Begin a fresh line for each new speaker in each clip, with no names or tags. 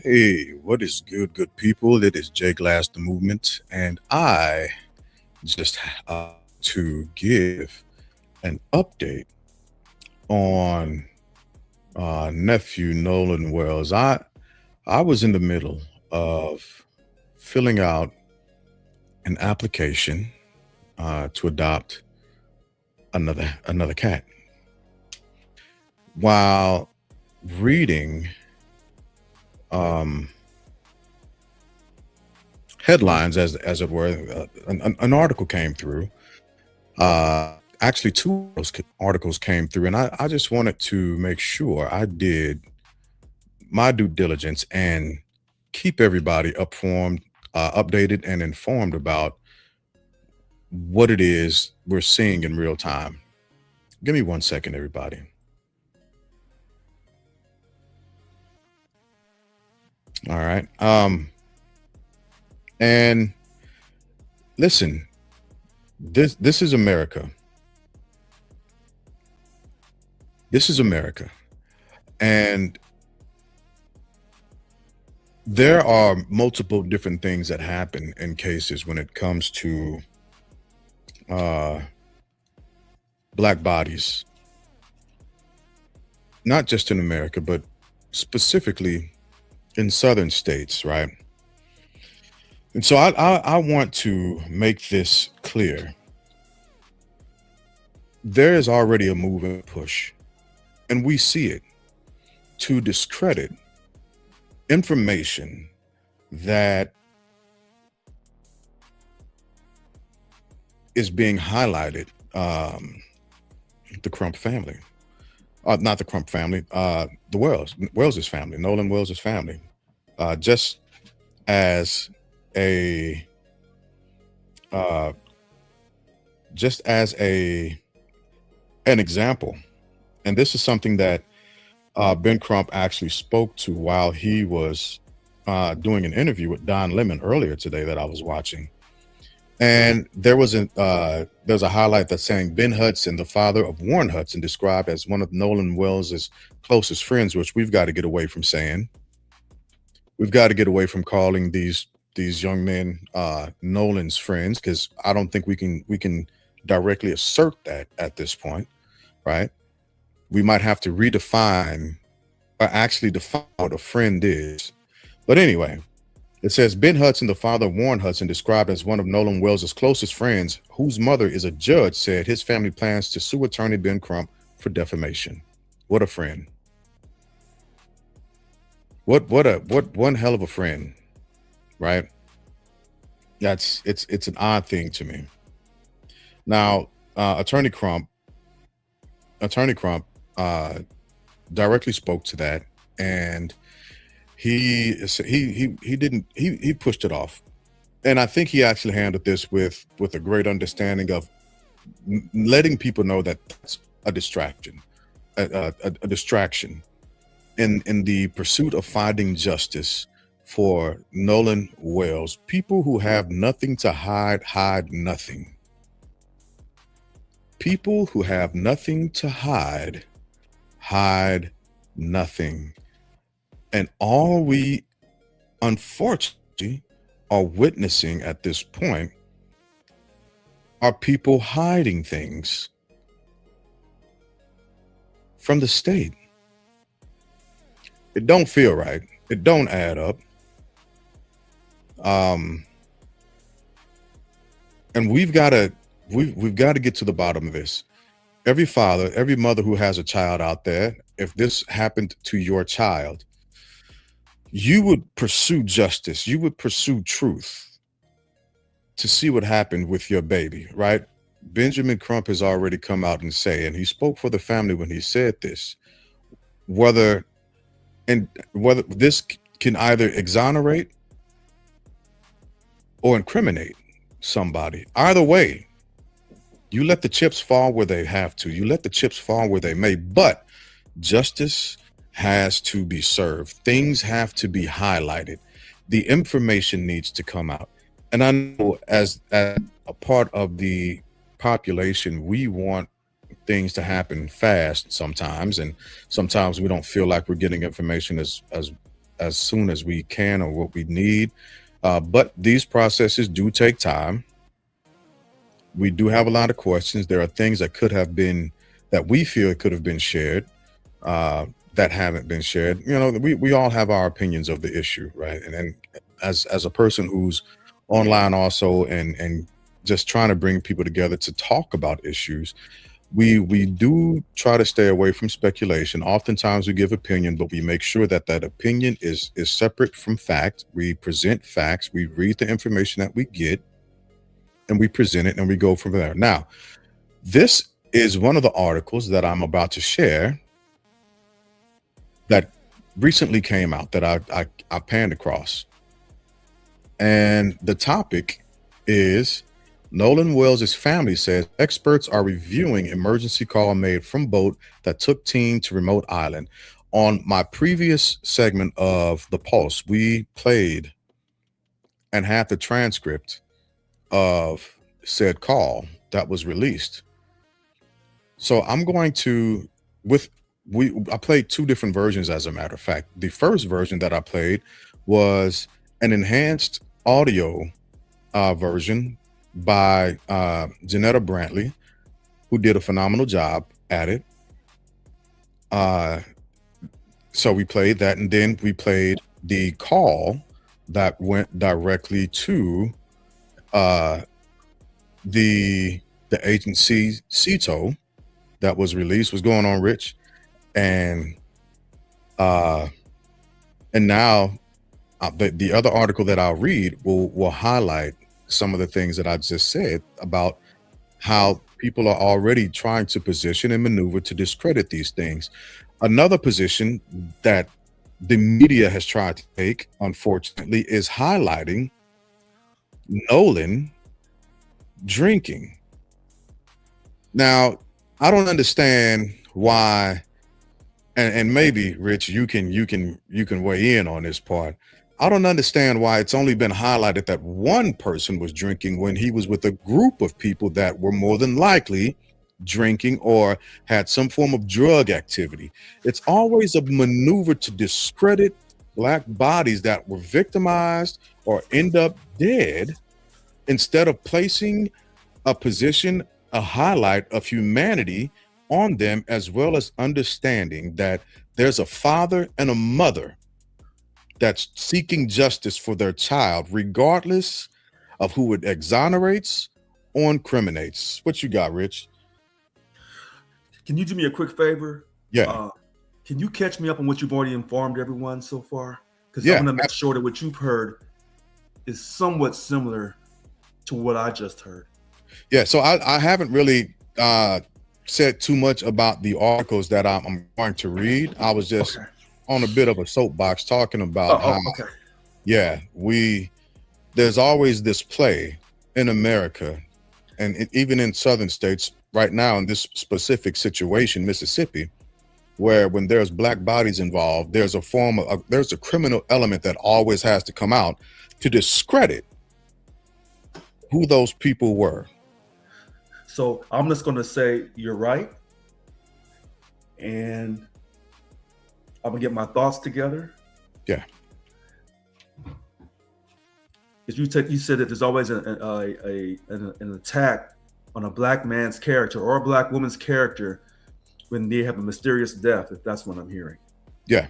Hey, what is good, good people? It is Jay Glass, the movement, and I just to give an update on nephew Nolan Wells. I was in the middle of filling out an application to adopt another cat while reading um, headlines, as it were. An article came through. Actually, two of those articles came through, and I just wanted to make sure I did my due diligence and keep everybody updated, and informed about what it is we're seeing in real time. Give me 1 second, everybody. All right. And listen, this is America. This is America, and there are multiple different things that happen in cases when it comes to uh, black bodies, not just in America, but specifically in southern states, right? And so I want to make this clear. There is already a move and push, and we see it, to discredit information that is being highlighted. The Crump family, not the Crump family, the Wells's family, Nolan Wells's family, just as a uh, just as a an example. And this is something that Ben Crump actually spoke to while he was doing an interview with Don Lemon earlier today that I was watching. And there's a highlight that's saying Ben Hudson, the father of Warren Hudson, described as one of Nolan Wells's closest friends, which we've got to get away from saying. We've got to get away from calling these young men Nolan's friends, because I don't think we can directly assert that at this point, right? We might have to redefine, or actually define, what a friend is. But anyway, it says Ben Hudson, the father of Warren Hudson, described as one of Nolan Wells's closest friends, whose mother is a judge, said his family plans to sue attorney Ben Crump for defamation. What a friend. What one hell of a friend, right? It's an odd thing to me. Now, attorney Crump directly spoke to that, and he pushed it off. And I think he actually handled this with a great understanding of letting people know that that's a distraction, a distraction in the pursuit of finding justice for Nolan Wells. People who have nothing to hide nothing. People who have nothing to hide nothing. And all we, unfortunately, are witnessing at this point are people hiding things from the state. It don't feel right. It don't add up. And we've got to get to the bottom of this. Every father, every mother who has a child out there, if this happened to your child, you would pursue justice. You would pursue truth to see what happened with your baby, right? Benjamin Crump has already come out and say, and he spoke for the family when he said this, whether this can either exonerate or incriminate somebody. Either way, you let the chips fall where they have to. You let the chips fall where they may, but justice has to be served. Things have to be highlighted. The information needs to come out. And I know as a part of the population, we want things to happen fast sometimes, and sometimes we don't feel like we're getting information as as soon as we can or what we need. But these processes do take time. We do have a lot of questions. There are things that could have been that we feel could have been shared uh, that haven't been shared. You know, we all have our opinions of the issue, right? And as a person who's online also and just trying to bring people together to talk about issues, we do try to stay away from speculation. Oftentimes we give opinion, but we make sure that that opinion is separate from fact. We present facts. We read the information that we get, and we present it, and we go from there. Now, this is one of the articles that I'm about to share that recently came out that I panned across. And the topic is Nolan Wells' family says experts are reviewing emergency call made from boat that took teen to remote island. On my previous segment of The Pulse, we played and had the transcript of said call that was released. So I'm going to I played two different versions, as a matter of fact. The first version that I played was an enhanced audio version by Janetta Brantley, who did a phenomenal job at it. So we played that, and then we played the call that went directly to the agency CETO that was released. Was going on, Rich? And now the other article that I'll read will highlight some of the things that I just said about how people are already trying to position and maneuver to discredit these things. Another position that the media has tried to take, unfortunately, is highlighting Nolan drinking. Now, I don't understand why, and maybe Rich, you can weigh in on this part. I don't understand why it's only been highlighted that one person was drinking when he was with a group of people that were more than likely drinking or had some form of drug activity. It's always a maneuver to discredit Black bodies that were victimized or end up dead, instead of placing a position, a highlight of humanity on them, as well as understanding that there's a father and a mother that's seeking justice for their child, regardless of who it exonerates or incriminates. What you got, Rich?
Can you do me a quick favor?
Yeah.
Can you catch me up on what you've already informed everyone so far? Because
Yeah.
I want to make sure that what you've heard is somewhat similar to what I just heard.
Yeah, so I haven't really said too much about the articles that I'm going to read. I was just on a bit of a soapbox talking about how, yeah, there's always this play in America and even in southern states right now in this specific situation, Mississippi, where when there's Black bodies involved, there's there's a criminal element that always has to come out to discredit who those people were.
So I'm just going to say you're right, and I'm gonna get my thoughts together.
Yeah.
Because you said that there's always an attack on a Black man's character or a Black woman's character when they have a mysterious death, if that's what I'm hearing.
Yeah.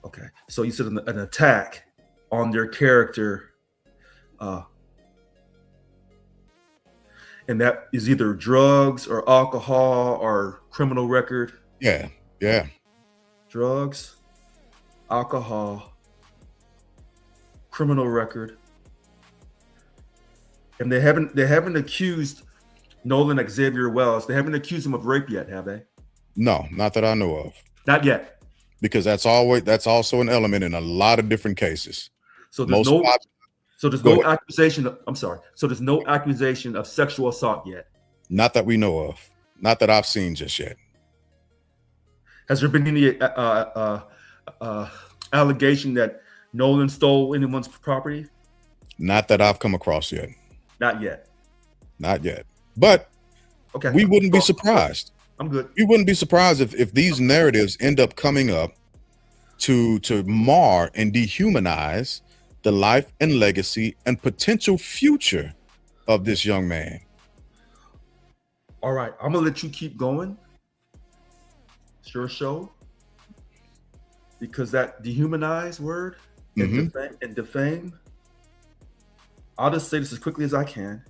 Okay. So you said an attack on their character, and that is either drugs or alcohol or criminal record.
Yeah. Yeah.
Drugs, alcohol, criminal record. And they haven't accused Nolan Xavier Wells. They haven't accused him of rape yet, have they?
No, not that I know of.
Not yet.
Because that's also an element in a lot of different cases.
So there's no accusation of, I'm sorry. So there's no accusation of sexual assault yet.
Not that we know of. Not that I've seen just yet.
Has there been any allegation that Nolan stole anyone's property?
Not that I've come across yet.
Not yet.
Not yet. But we wouldn't be surprised.
I'm good.
We wouldn't be surprised if these narratives end up coming up to mar and dehumanize the life and legacy and potential future of this young man.
All right, I'm gonna let you keep going. It's your show. Because that dehumanize word and defame, I'll just say this as quickly as I can.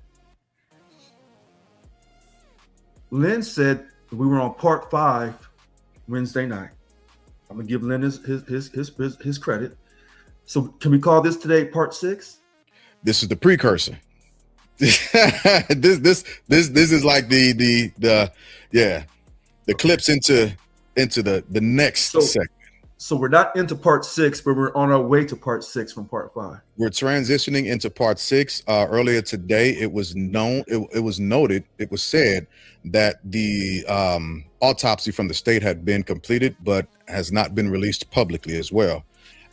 Lynn said we were on part 5 Wednesday night. I'm gonna give Lynn his credit. So can we call this today part 6?
This is the precursor. this is like the clips into the next segment.
So we're not into part 6, but we're on our way to part 6 from part 5.
We're transitioning into part 6. Earlier today, it was noted, it was said that the autopsy from the state had been completed, but has not been released publicly as well.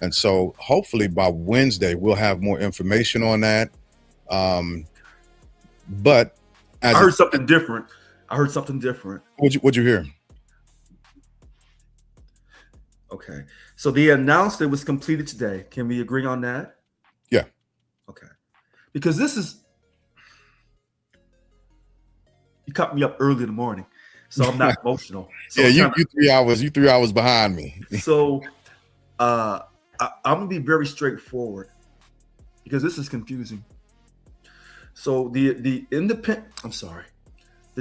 And so hopefully by Wednesday, we'll have more information on that. But
I heard something different.
What'd you hear?
Okay. So they announced it was completed today. Can we agree on that?
Yeah.
Okay. Because this is, you caught me up early in the morning, so I'm not emotional. So
yeah, you 3 hours behind me.
So I'm gonna be very straightforward because this is confusing. So the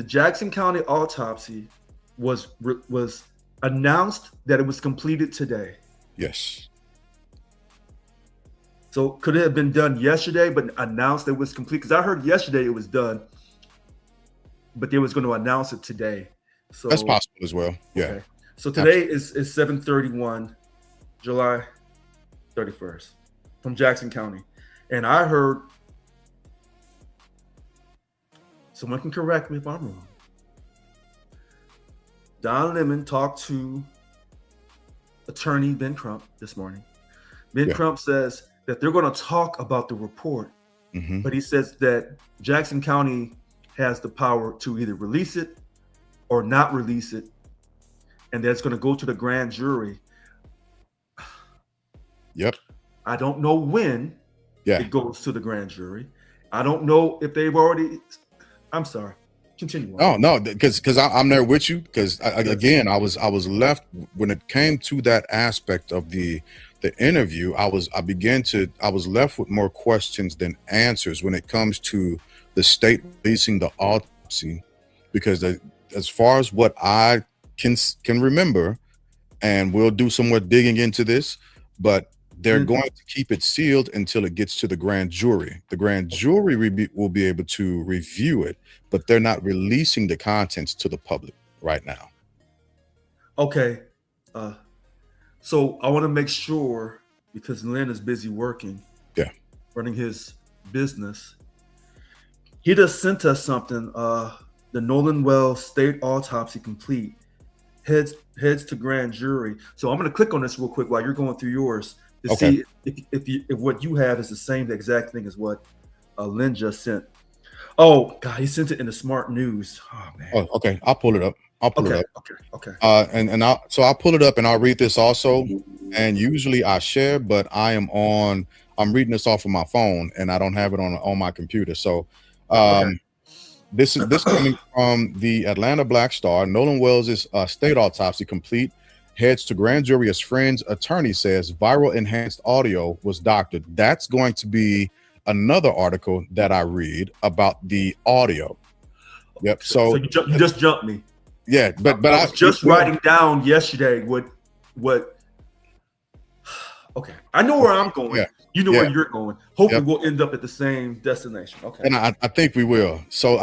Jackson County autopsy was announced that it was completed today.
Yes.
So could it have been done yesterday, but announced that it was complete? Because I heard yesterday it was done, but they was going to announce it today. So
that's possible as well. Yeah.
Okay. So today is 7/31, July 31st, from Jackson County, and I heard. Someone can correct me if I'm wrong. Don Lemon talked to attorney Ben Crump this morning. Ben Crump says that they're going to talk about the report, but he says that Jackson County has the power to either release it or not release it, and that's going to go to the grand jury.
Yep.
I don't know when it goes to the grand jury. I don't know if they've already. I'm sorry. Continue on.
Oh no, because I'm there with you. Because again, I was left when it came to that aspect of the interview. I was left with more questions than answers when it comes to the state releasing the autopsy, because as far as what I can remember, and we'll do some more digging into this, but they're going to keep it sealed until it gets to the grand jury. The grand jury will be able to review it, but they're not releasing the contents to the public right now.
Okay. So I want to make sure, because Lynn is busy working, running his business. He just sent us something. The Nolan Wells state autopsy complete. Heads to grand jury. So I'm going to click on this real quick while you're going through yours to see if what you have is the same exact thing as what Lynn just sent. Oh God, he sent it in the Smart News. Oh man.
Oh, okay. I'll pull it up.
Okay.
So I'll pull it up and I'll read this also. And usually I share, but I'm reading this off of my phone and I don't have it on my computer. So this coming from the Atlanta Black Star. Nolan Wells' state autopsy complete. Heads to grand jury as friend's attorney says viral enhanced audio was doctored. That's going to be another article that I read about the audio. Yep. So
you just jumped me.
Yeah, but
I was just writing down yesterday what. Okay, I know where I'm going. Yeah. You know where you're going. Hopefully, we'll end up at the same destination. Okay,
and I think we will. So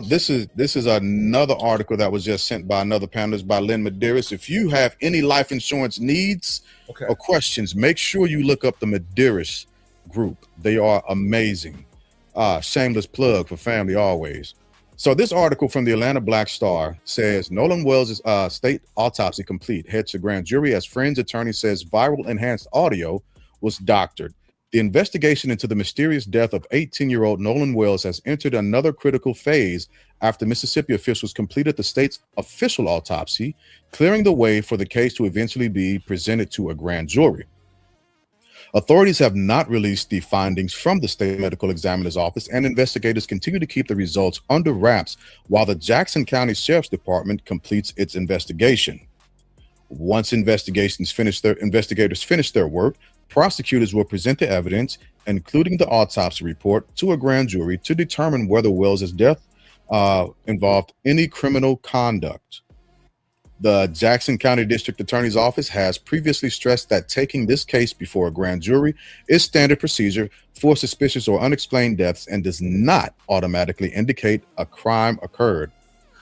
this is another article that was just sent by another panelist, by Lynn Medeiros. If you have any life insurance needs or questions, make sure you look up the Medeiros group. They are amazing. Shameless plug for family always. So this article from the Atlanta Black Star says Nolan Wells' state autopsy complete. Heads to grand jury as friend's attorney says viral enhanced audio was doctored. The investigation into the mysterious death of 18-year-old Nolan Wells has entered another critical phase after Mississippi officials completed the state's official autopsy, clearing the way for the case to eventually be presented to a grand jury. Authorities have not released the findings from the state medical examiner's office, and investigators continue to keep the results under wraps while the Jackson County Sheriff's Department completes its investigation. Once investigators finish their work, prosecutors will present the evidence, including the autopsy report, to a grand jury to determine whether Wells's death involved any criminal conduct. The Jackson County District Attorney's Office has previously stressed that taking this case before a grand jury is standard procedure for suspicious or unexplained deaths and does not automatically indicate a crime occurred.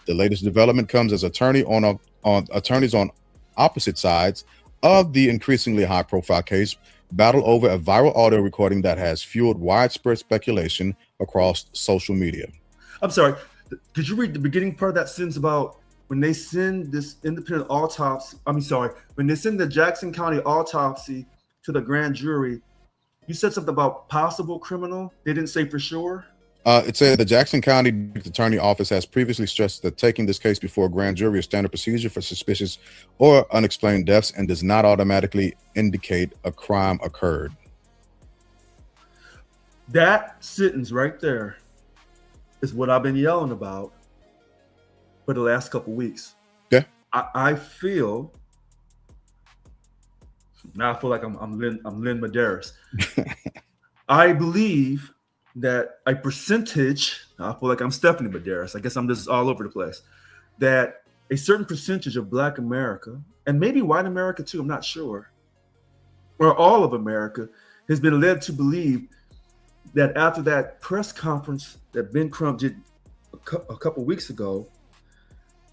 The latest development comes as attorneys on opposite sides of the increasingly high-profile case battle over a viral audio recording that has fueled widespread speculation across social media.
I'm sorry, could you read the beginning part of that sentence about when they send this independent autopsy, when they send the Jackson County autopsy to the grand jury, you said something about possible criminal? They didn't say for sure?
It said the Jackson County Attorney Office has previously stressed that taking this case before a grand jury is standard procedure for suspicious or unexplained deaths and does not automatically indicate a crime occurred.
That sentence right there is what I've been yelling about for the last couple of weeks.
Yeah.
I feel like I'm Lynn Medeiros. I believe that a percentage, I feel like I'm Stephanie Medeiros. I guess I'm just all over the place. That a certain percentage of Black America, and maybe white America too, I'm not sure, or all of America, has been led to believe that after that press conference that Ben Crump did a couple weeks ago,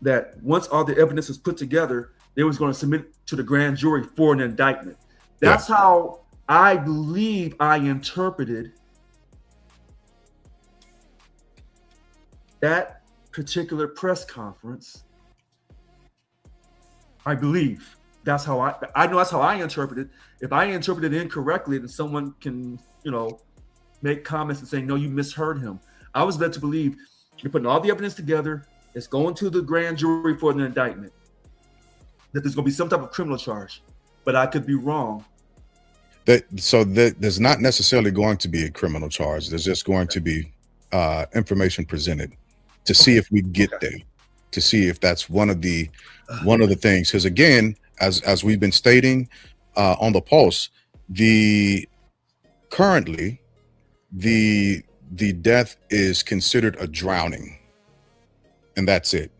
that once all the evidence was put together, they was going to submit to the grand jury for an indictment. That's how I believe I interpreted that particular press conference. I believe that's how I know that's how I interpreted. If I interpreted it incorrectly, then someone can, make comments and say, no, you misheard him. I was led to believe you're putting all the evidence together. It's going to the grand jury for an indictment, that there's going to be some type of criminal charge, but I could be wrong.
There's not necessarily going to be a criminal charge. There's just going to be information presented to see if we get there, to see if that's one of the things. Because again, as we've been stating on the Pulse, currently the death is considered a drowning. And that's it.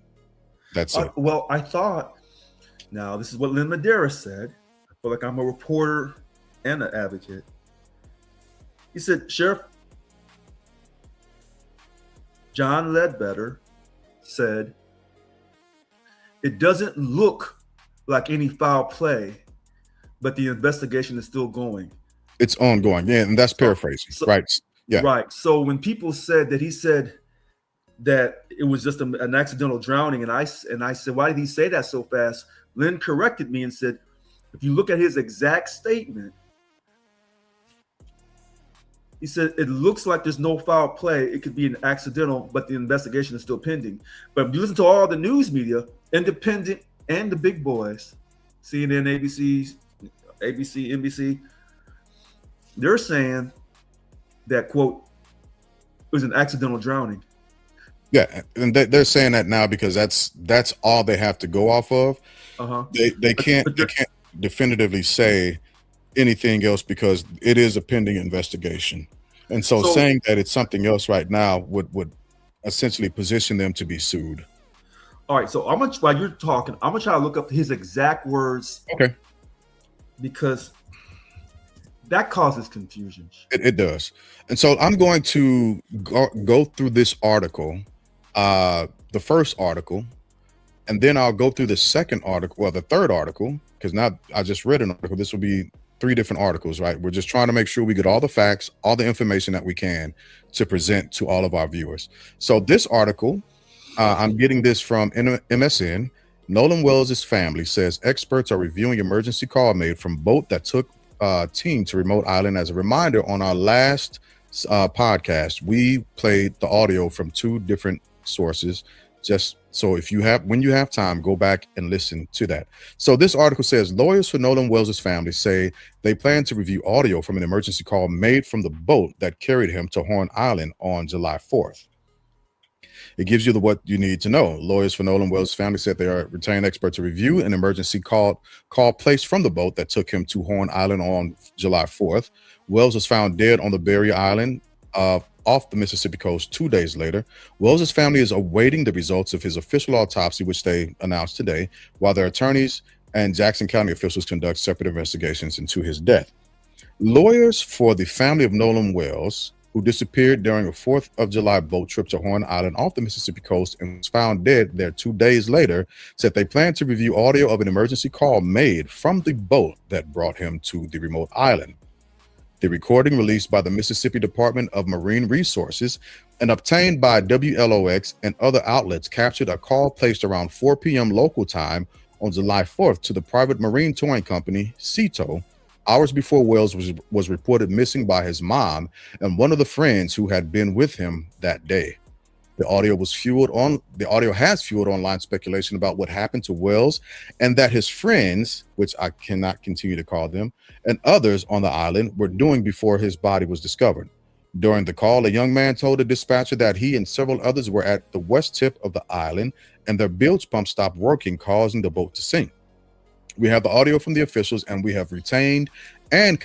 That's it.
Well, I thought, now this is what Lynn Medeiros said. I feel like I'm a reporter and an advocate. He said, Sheriff John Ledbetter said, it doesn't look like any foul play, but the investigation is still going.
It's ongoing. Yeah, and that's paraphrasing. Right. Yeah.
Right. So when people said that he said that it was just an accidental drowning, and I said, why did he say that so fast? Lynn corrected me and said, if you look at his exact statement, he said, it looks like there's no foul play. It could be an accidental, but the investigation is still pending. But if you listen to all the news media, independent and the big boys, CNN, ABC, NBC, they're saying that, quote, it was an accidental drowning.
Yeah, and they're saying that now because that's all they have to go off of. They can't definitively say anything else because it is a pending investigation. And so saying that it's something else right now would essentially position them to be sued.
All right, so while you're talking, I'm gonna try to look up his exact words.
Okay.
Because that causes confusion.
It does. And so I'm going to go through this article, the first article, and then I'll go through the second article, the third article, because now I just read an article. This will be 3 different articles, right? We're just trying to make sure we get all the facts, all the information that we can to present to all of our viewers. So this article, I'm getting this from MSN. Nolan Wells' family says experts are reviewing emergency call made from boat that took team to remote island. As a reminder, on our last podcast, we played the audio from 2 different sources. Just so when you have time, go back and listen to that. So this article says lawyers for Nolan Wells' family say they plan to review audio from an emergency call made from the boat that carried him to Horn Island on July 4th. It gives you what you need to know. Lawyers for Nolan Wells' family said they are retained experts to review an emergency call placed from the boat that took him to Horn Island on July 4th. Wells was found dead on the barrier island off the Mississippi coast 2 days later. Wells' family is awaiting the results of his official autopsy, which they announced today, while their attorneys and Jackson County officials conduct separate investigations into his death. Lawyers for the family of Nolan Wells, who disappeared during a 4th of July boat trip to Horn Island off the Mississippi coast and was found dead there 2 days later, said they plan to review audio of an emergency call made from the boat that brought him to the remote island. The recording, released by the Mississippi Department of Marine Resources and obtained by WLOX and other outlets, captured a call placed around 4 p.m. local time on July 4th to the private marine towing company, Seato, hours before Wells was reported missing by his mom and one of the friends who had been with him that day. The audio has fueled online speculation about what happened to Wells and that his friends, which I cannot continue to call them, and others on the island were doing before his body was discovered. During the call, a young man told the dispatcher that he and several others were at the west tip of the island and their bilge pump stopped working, causing the boat to sink. We have the audio from the officials, and we have retained and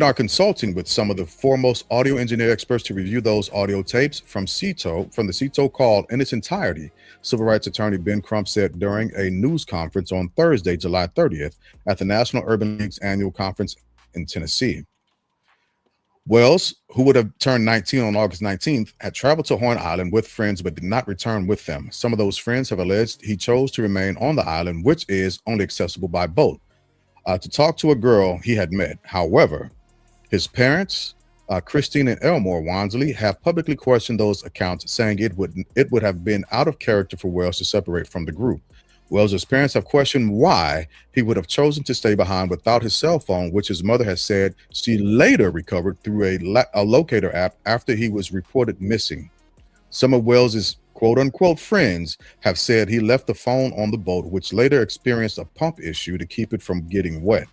are consulting with some of the foremost audio engineer experts to review those audio tapes from the Seato call in its entirety, civil rights attorney Ben Crump said during a news conference on Thursday, July 30th, at the National Urban League's annual conference in Tennessee. Wells, who would have turned 19 on August 19th, had traveled to Horn Island with friends but did not return with them. Some of those friends have alleged he chose to remain on the island, which is only accessible by boat, to talk to a girl he had met. However, his parents, Christine and Elmore Wansley, have publicly questioned those accounts, saying it would have been out of character for Wells to separate from the group. Wells' parents have questioned why he would have chosen to stay behind without his cell phone, which his mother has said she later recovered through a locator app after he was reported missing. Some of Wells' quote-unquote friends have said he left the phone on the boat, which later experienced a pump issue to keep it from getting wet.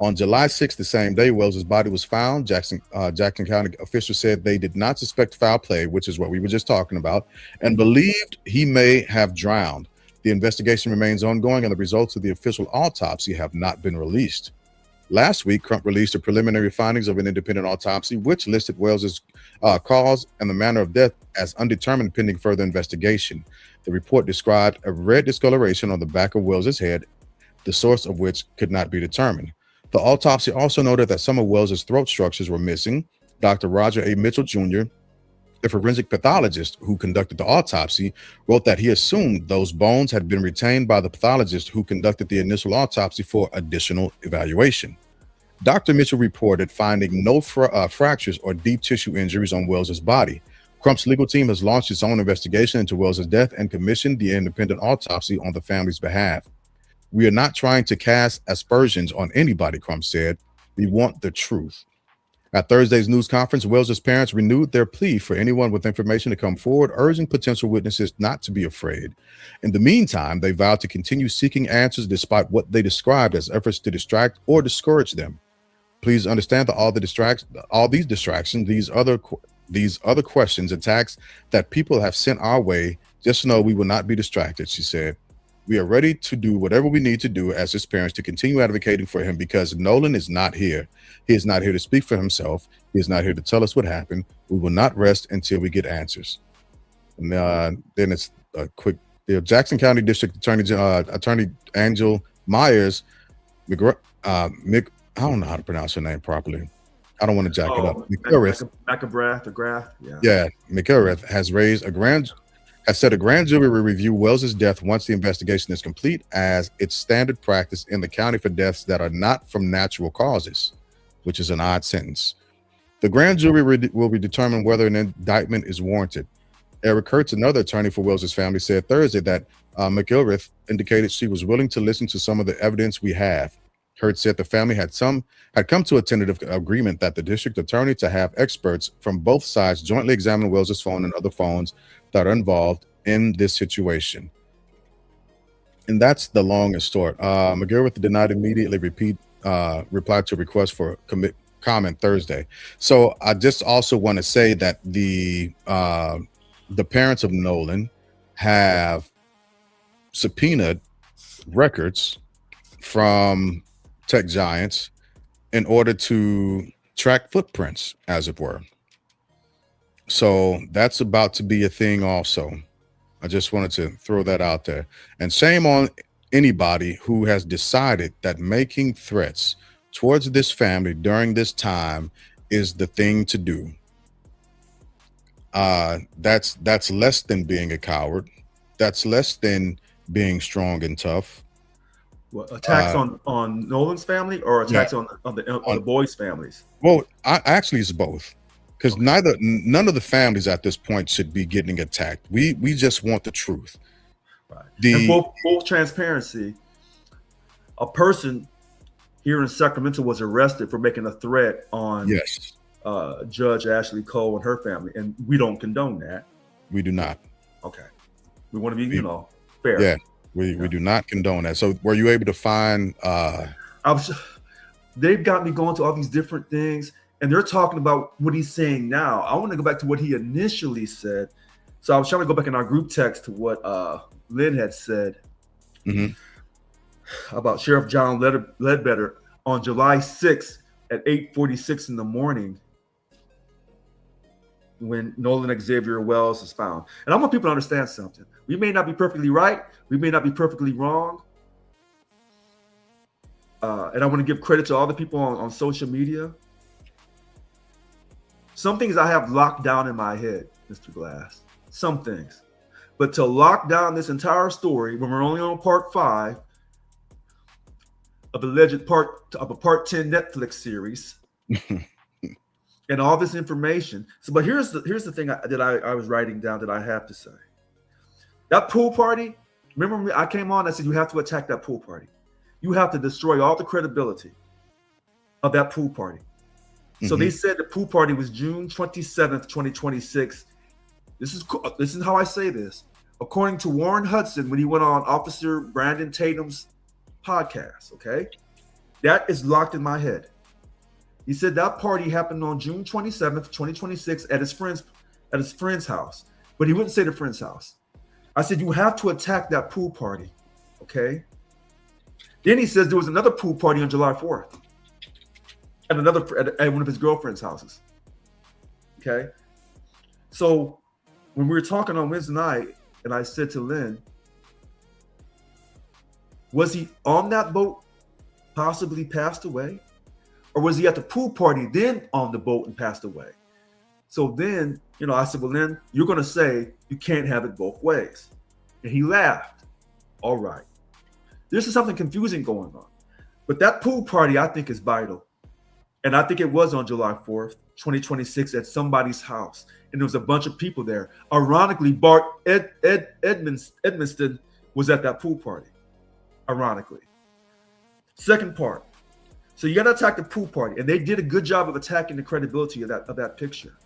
On July 6th, the same day Wells' body was found, Jackson County officials said they did not suspect foul play, which is what we were just talking about, and believed he may have drowned. The investigation remains ongoing, and the results of the official autopsy have not been released. Last week, Crump released the preliminary findings of an independent autopsy, which listed Wells' cause and the manner of death as undetermined pending further investigation. The report described a red discoloration on the back of Wells' head, the source of which could not be determined. The autopsy also noted that some of Wells' throat structures were missing. Dr. Roger A. Mitchell Jr., the forensic pathologist who conducted the autopsy, wrote that he assumed those bones had been retained by the pathologist who conducted the initial autopsy for additional evaluation. Dr. Mitchell reported finding no fractures or deep tissue injuries on Wells' body. Crump's legal team has launched its own investigation into Wells' death and commissioned the independent autopsy on the family's behalf. We are not trying to cast aspersions on anybody, Crump said. We want the truth. At Thursday's news conference, Wells' parents renewed their plea for anyone with information to come forward, urging potential witnesses not to be afraid. In the meantime, they vowed to continue seeking answers despite what they described as efforts to distract or discourage them. Please understand that all these distractions, these other questions, attacks that people have sent our way, just know we will not be distracted, she said. We are ready to do whatever we need to do as his parents to continue advocating for him because Nolan is not here. He is not here to speak for himself. He is not here to tell us what happened. We will not rest until we get answers. And then it's a quick deal. Jackson County District Attorney Angel Myers, I don't know how to pronounce her name properly. I don't want to jack it up.
McGrath.
Yeah, McGrath has said a grand jury will review Wells' death once the investigation is complete, as it's standard practice in the county for deaths that are not from natural causes, which is an odd sentence. The grand jury will determine whether an indictment is warranted. Eric Kurtz, another attorney for Wells' family, said Thursday that McGilrath indicated she was willing to listen to some of the evidence we have. Hurt said the family had come to a tentative agreement that the district attorney to have experts from both sides jointly examine Wells's phone and other phones that are involved in this situation. And that's the long and short. McGilrath did not immediately reply to a request for comment Thursday. So I just also want to say that the parents of Nolan have subpoenaed records from tech giants in order to track footprints, as it were. So that's about to be a thing also. I just wanted to throw that out there. And shame on anybody who has decided that making threats towards this family during this time is the thing to do. That's less than being a coward. That's less than being strong and tough.
What, attacks on Nolan's family or attacks on the boys' families?
Well, actually, it's both, because none of the families at this point should be getting attacked. We just want the truth.
Right. And full transparency. A person here in Sacramento was arrested for making a threat on Judge Ashley Cole and her family, and we don't condone that.
We do not.
Okay. We want to be, fair.
Yeah. We do not condone that. So were you able to find
they've got me going to all these different things, and they're talking about what he's saying now. I want to go back to what he initially said. So I was trying to go back in our group text to what Lynn had said about Sheriff John Ledbetter on July 6th at 8:46 in the morning when Nolan Xavier Wells is found. And I want people to understand something. We may not be perfectly right. We may not be perfectly wrong. And I want to give credit to all the people on social media. Some things I have locked down in my head, Mr. Glass. Some things. But to lock down this entire story when we're only on part 5 of a part 10 Netflix series and all this information. So, but here's the thing that I was writing down that I have to say. That pool party, remember I came on, I said you have to attack that pool party. You have to destroy all the credibility of that pool party. So they said the pool party was June 27th, 2026. This is how I say this. According to Warren Hudson, when he went on Officer Brandon Tatum's podcast, okay? That is locked in my head. He said that party happened on June 27th, 2026 at his friend's house. But he wouldn't say the friend's house. I said, you have to attack that pool party, okay? Then he says there was another pool party on July 4th at one of his girlfriend's houses, okay? So when we were talking on Wednesday night, and I said to Lynn, was he on that boat, possibly passed away? Or was he at the pool party, then on the boat and passed away? So then, I said, well, Lynn, you're going to say you can't have it both ways. And he laughed. All right. This is something confusing going on. But that pool party, I think, is vital. And I think it was on July 4th, 2026 at somebody's house. And there was a bunch of people there. Ironically, Bart Edmiston was at that pool party. Ironically. Second part. So you got to attack the pool party. And they did a good job of attacking the credibility of that picture.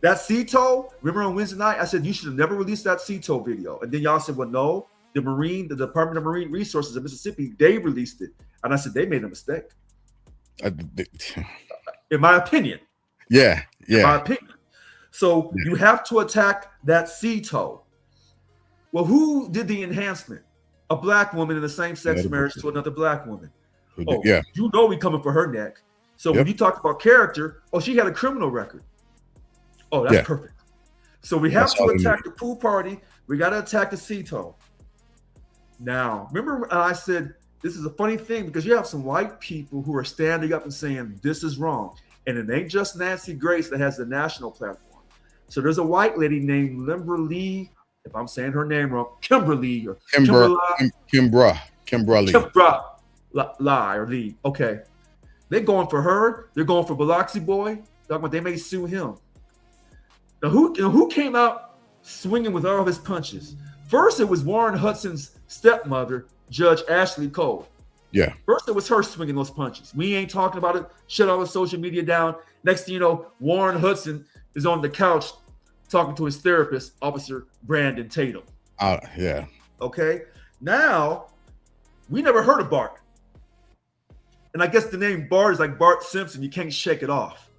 That CETO, remember on Wednesday night, I said you should have never released that CETO video. And then y'all said, well, no, the Department of Marine Resources of Mississippi, they released it. And I said, they made a mistake. In my opinion.
Yeah.
In my opinion. So you have to attack that CETO. Well, who did the enhancement? A black woman in a same-sex marriage to another black woman. We coming for her neck. So when you talked about character, she had a criminal record. Oh, that's perfect. So we have to attack the pool party. We got to attack the CETO. Now, remember I said this is a funny thing because you have some white people who are standing up and saying this is wrong. And it ain't just Nancy Grace that has the national platform. So there's a white lady named Kimberly, if I'm saying her name wrong, Kimberly or
Kimbra
Lee. Okay. They're going for her. They're going for Biloxi Boy. Talking about they may sue him. Now, who came out swinging with all of his punches? First, it was Warren Hudson's stepmother, Judge Ashley Cole.
Yeah.
First, it was her swinging those punches. We ain't talking about it. Shut all the social media down. Next thing you know, Warren Hudson is on the couch talking to his therapist, Officer Brandon Tatum.
Yeah.
Okay. Now, we never heard of Bart. And I guess the name Bart is like Bart Simpson. You can't shake it off.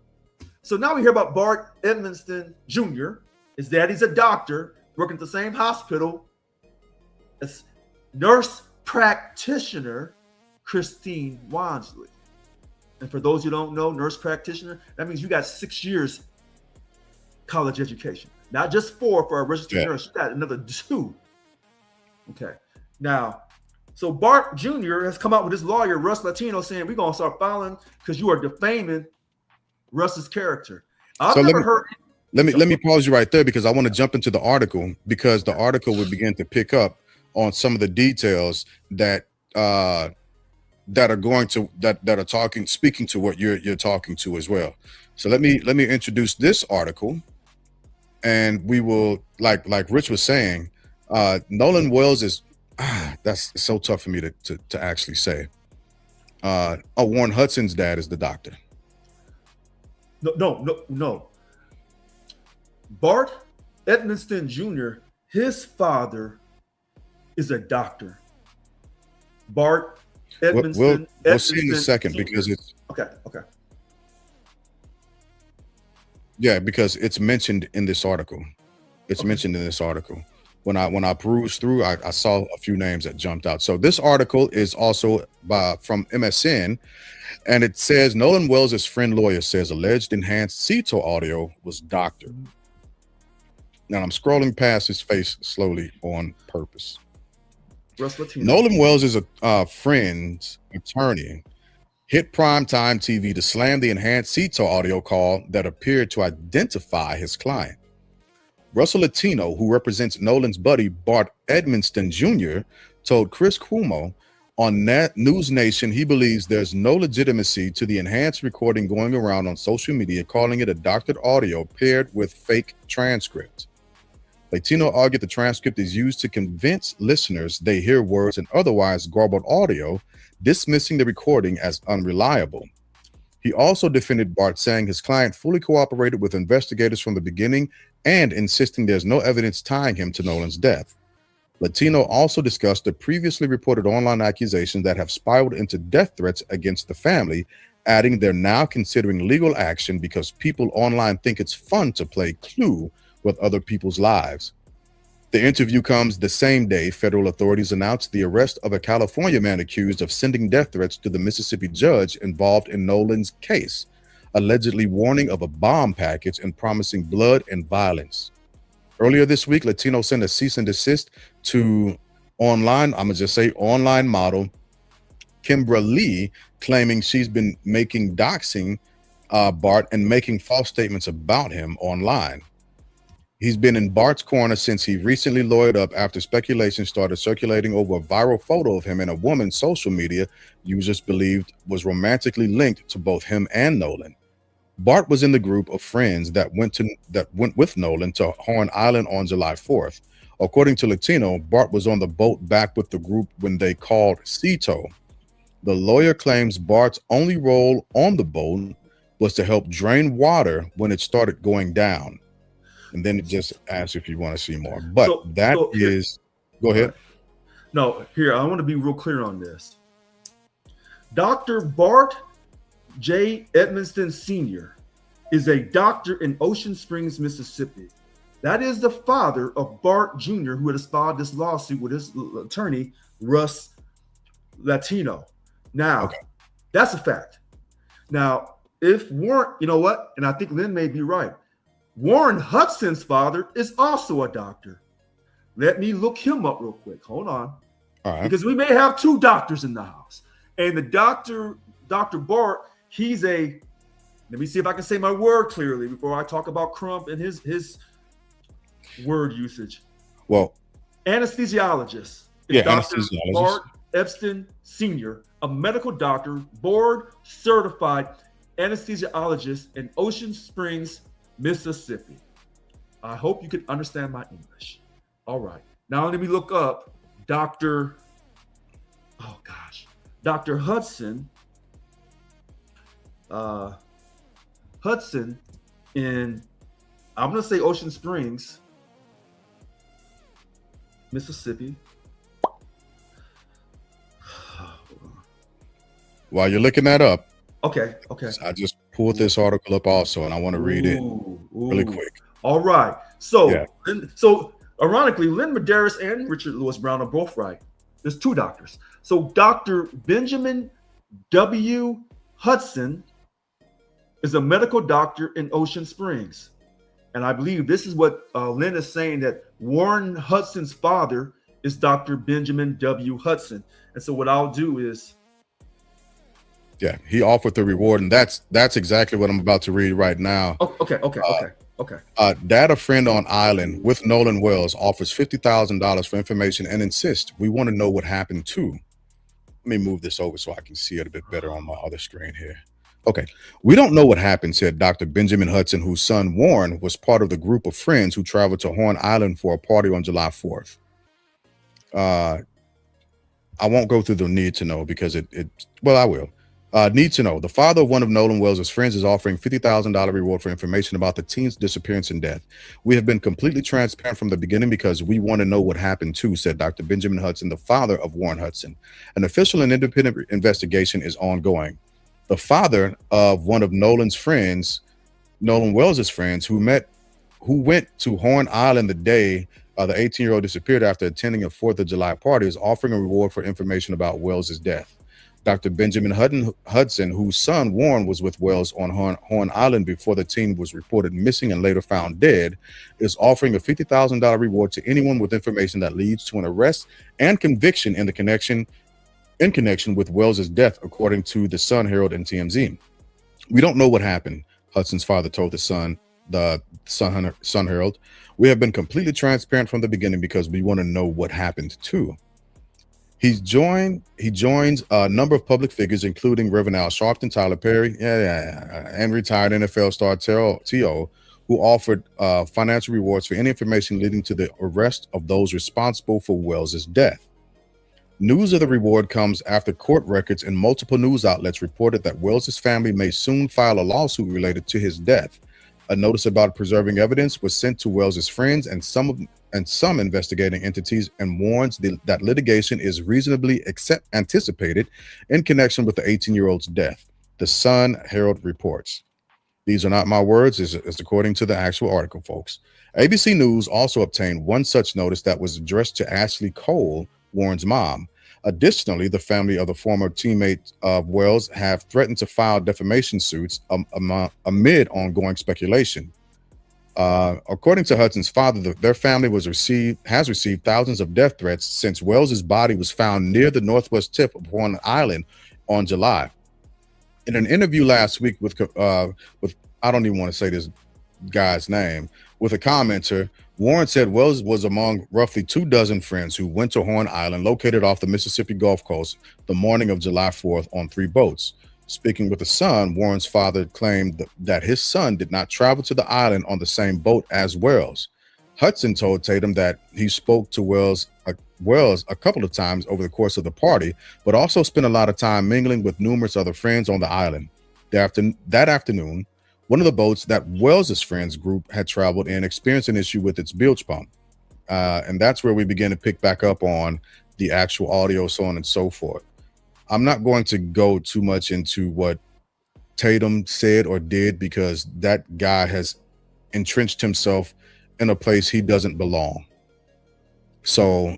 So now we hear about Bart Edmonston Jr. His daddy's a doctor working at the same hospital as nurse practitioner Christine Wansley. And for those who don't know, nurse practitioner, that means you got 6 years college education. Not just 4 for a registered nurse. You got another 2. Okay. Now, so Bart Jr. has come out with his lawyer, Russ Latino, saying we're going to start filing because you are defaming Russ's character. I've never heard.
Let me pause you right there because I want to jump into the article, because the article will begin to pick up on some of the details that are speaking to what you're talking to as well. So let me introduce this article, and we will, like Rich was saying, Nolan Wells is that's so tough for me to actually say. Warren Hudson's dad is the doctor.
No. Bart Edmonston Jr., his father is a doctor. Bart Edmonston.
We'll see in a second because it's
okay.
Yeah, because it's mentioned in this article. It's mentioned in this article. When I perused through, I saw a few names that jumped out. So this article is also from MSN, and it says Nolan Wells' friend lawyer says alleged enhanced CETO audio was doctored. Now I'm scrolling past his face slowly on purpose. Nolan Wells is a friend's attorney hit primetime TV to slam the enhanced CETO audio call that appeared to identify his client. Russell Latino, who represents Nolan's buddy Bart Edmonston Jr., told Chris Cuomo on News Nation he believes there's no legitimacy to the enhanced recording going around on social media, calling it a doctored audio paired with fake transcripts. Latino argued the transcript is used to convince listeners they hear words and otherwise garbled audio, dismissing the recording as unreliable. He also defended Bart, saying his client fully cooperated with investigators from the beginning and insisting there's no evidence tying him to Nolan's death. Latino also discussed the previously reported online accusations that have spiraled into death threats against the family, adding they're now considering legal action because people online think it's fun to play Clue with other people's lives. The interview comes the same day federal authorities announced the arrest of a California man accused of sending death threats to the Mississippi judge involved in Nolan's case, allegedly warning of a bomb package and promising blood and violence. Earlier this week, Latino sent a cease and desist to online model Kimbra Lee, claiming she's been doxing Bart and making false statements about him online. He's been in Bart's corner since he recently lawyered up after speculation started circulating over a viral photo of him and a woman social media users believed was romantically linked to both him and Nolan. Bart was in the group of friends that went with Nolan to Horn Island on July 4th. According to Latino, Bart was on the boat back with the group when they called CETO. The lawyer claims Bart's only role on the boat was to help drain water when it started going down. And then it just asks if you want to see more. But go ahead.
No, here, I want to be real clear on this. Dr. Bart J. Edmonston Sr. is a doctor in Ocean Springs, Mississippi. That is the father of Bart Jr., who has filed this lawsuit with his attorney, Russ Latino. Now, that's a fact. Now, if Warren, you know what? And I think Lynn may be right. Warren Hudson's father is also a doctor. Let me look him up real quick. Hold on.
All right.
Because we may have 2 doctors in the house. And the Dr. Bart, he's let me see if I can say my word clearly before I talk about Crump and his word usage.
Well,
anesthesiologist.
Dr.
Bart Edmonston Sr., a medical doctor, board certified anesthesiologist in Ocean Springs, Mississippi. I hope you can understand my English. All right. Now let me look up Dr. Dr. Hudson in, I'm going to say Ocean Springs, Mississippi.
While you're looking that up,
okay.
I just pulled this article up also, and I want to read it really quick.
All right. So, so ironically, Lynn Medeiros and Richard Lewis Brown are both right. There's two doctors. So Dr. Benjamin W. Hudson is a medical doctor in Ocean Springs. And I believe this is what Lynn is saying, that Warren Hudson's father is Dr. Benjamin W. Hudson. And so what I'll do is,
yeah, he offered the reward, and that's exactly what I'm about to read right now.
Okay.
Data friend on island with Nolan Wells offers $50,000 for information and insists we want to know what happened too. Let me move this over so I can see it a bit better on my other screen here. Okay. We don't know what happened, said Dr. Benjamin Hudson, whose son Warren was part of the group of friends who traveled to Horn Island for a party on July 4th. I won't go through the need to know because well, I will. Need to know. The father of one of Nolan Wells' friends is offering $50,000 reward for information about the teen's disappearance and death. We have been completely transparent from the beginning because we want to know what happened too, said Dr. Benjamin Hudson, the father of Warren Hudson. An official and independent investigation is ongoing. The father of one of Nolan's friends, Nolan Wells' friends, who went to Horn Island the day the 18-year-old disappeared after attending a 4th of July party, is offering a reward for information about Wells' death. Dr. Benjamin Hudson, whose son Warren was with Wells on Horn Island before the teen was reported missing and later found dead, is offering a $50,000 reward to anyone with information that leads to an arrest and conviction in connection with Wells' death, according to the Sun Herald and TMZ. We don't know what happened, Hudson's father told the Sun Herald. We have been completely transparent from the beginning because we want to know what happened too. He joins a number of public figures, including Reverend Al Sharpton, Tyler Perry, and retired NFL star T.O., who offered financial rewards for any information leading to the arrest of those responsible for Wells' death. News of the reward comes after court records and multiple news outlets reported that Wells' family may soon file a lawsuit related to his death. A notice about preserving evidence was sent to Wells' friends and some investigating entities, and warns that litigation is reasonably anticipated in connection with the 18-year-old's death, the Sun Herald reports. These are not my words, it's according to the actual article, folks. ABC News also obtained one such notice that was addressed to Ashley Cole, Warren's mom. Additionally, the family of the former teammate of Wells have threatened to file defamation suits amid ongoing speculation. According to Hudson's father, their family has received thousands of death threats since Wells' body was found near the northwest tip of Horn Island on July. In an interview last week with I don't even want to say this guy's name, with a commenter, Warren said Wells was among roughly 24 friends who went to Horn Island, located off the Mississippi Gulf Coast, the morning of July 4th on 3 boats. Speaking with the Sun, Warren's father claimed that his son did not travel to the island on the same boat as Wells. Hudson told Tatum that he spoke to Wells a couple of times over the course of the party, but also spent a lot of time mingling with numerous other friends on the island. That afternoon, one of the boats that Wells' friends group had traveled in experienced an issue with its bilge pump. And that's where we begin to pick back up on the actual audio, so on and so forth. I'm not going to go too much into what Tatum said or did because that guy has entrenched himself in a place he doesn't belong. So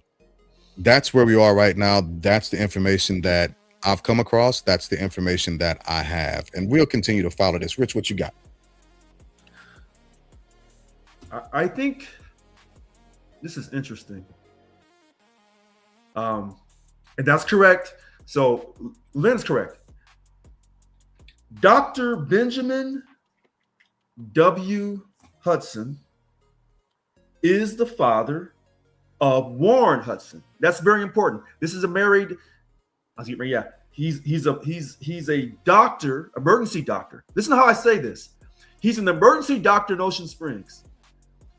that's where we are right now. That's the information that I've come across. That's the information that I have. And we'll continue to follow this. Rich, what you got?
I think this is interesting. And that's correct. So Lynn's correct. Dr. Benjamin W. Hudson is the father of Warren Hudson. That's very important. This is a married, he's a doctor, emergency doctor. Listen to how I say this. He's an emergency doctor in Ocean Springs.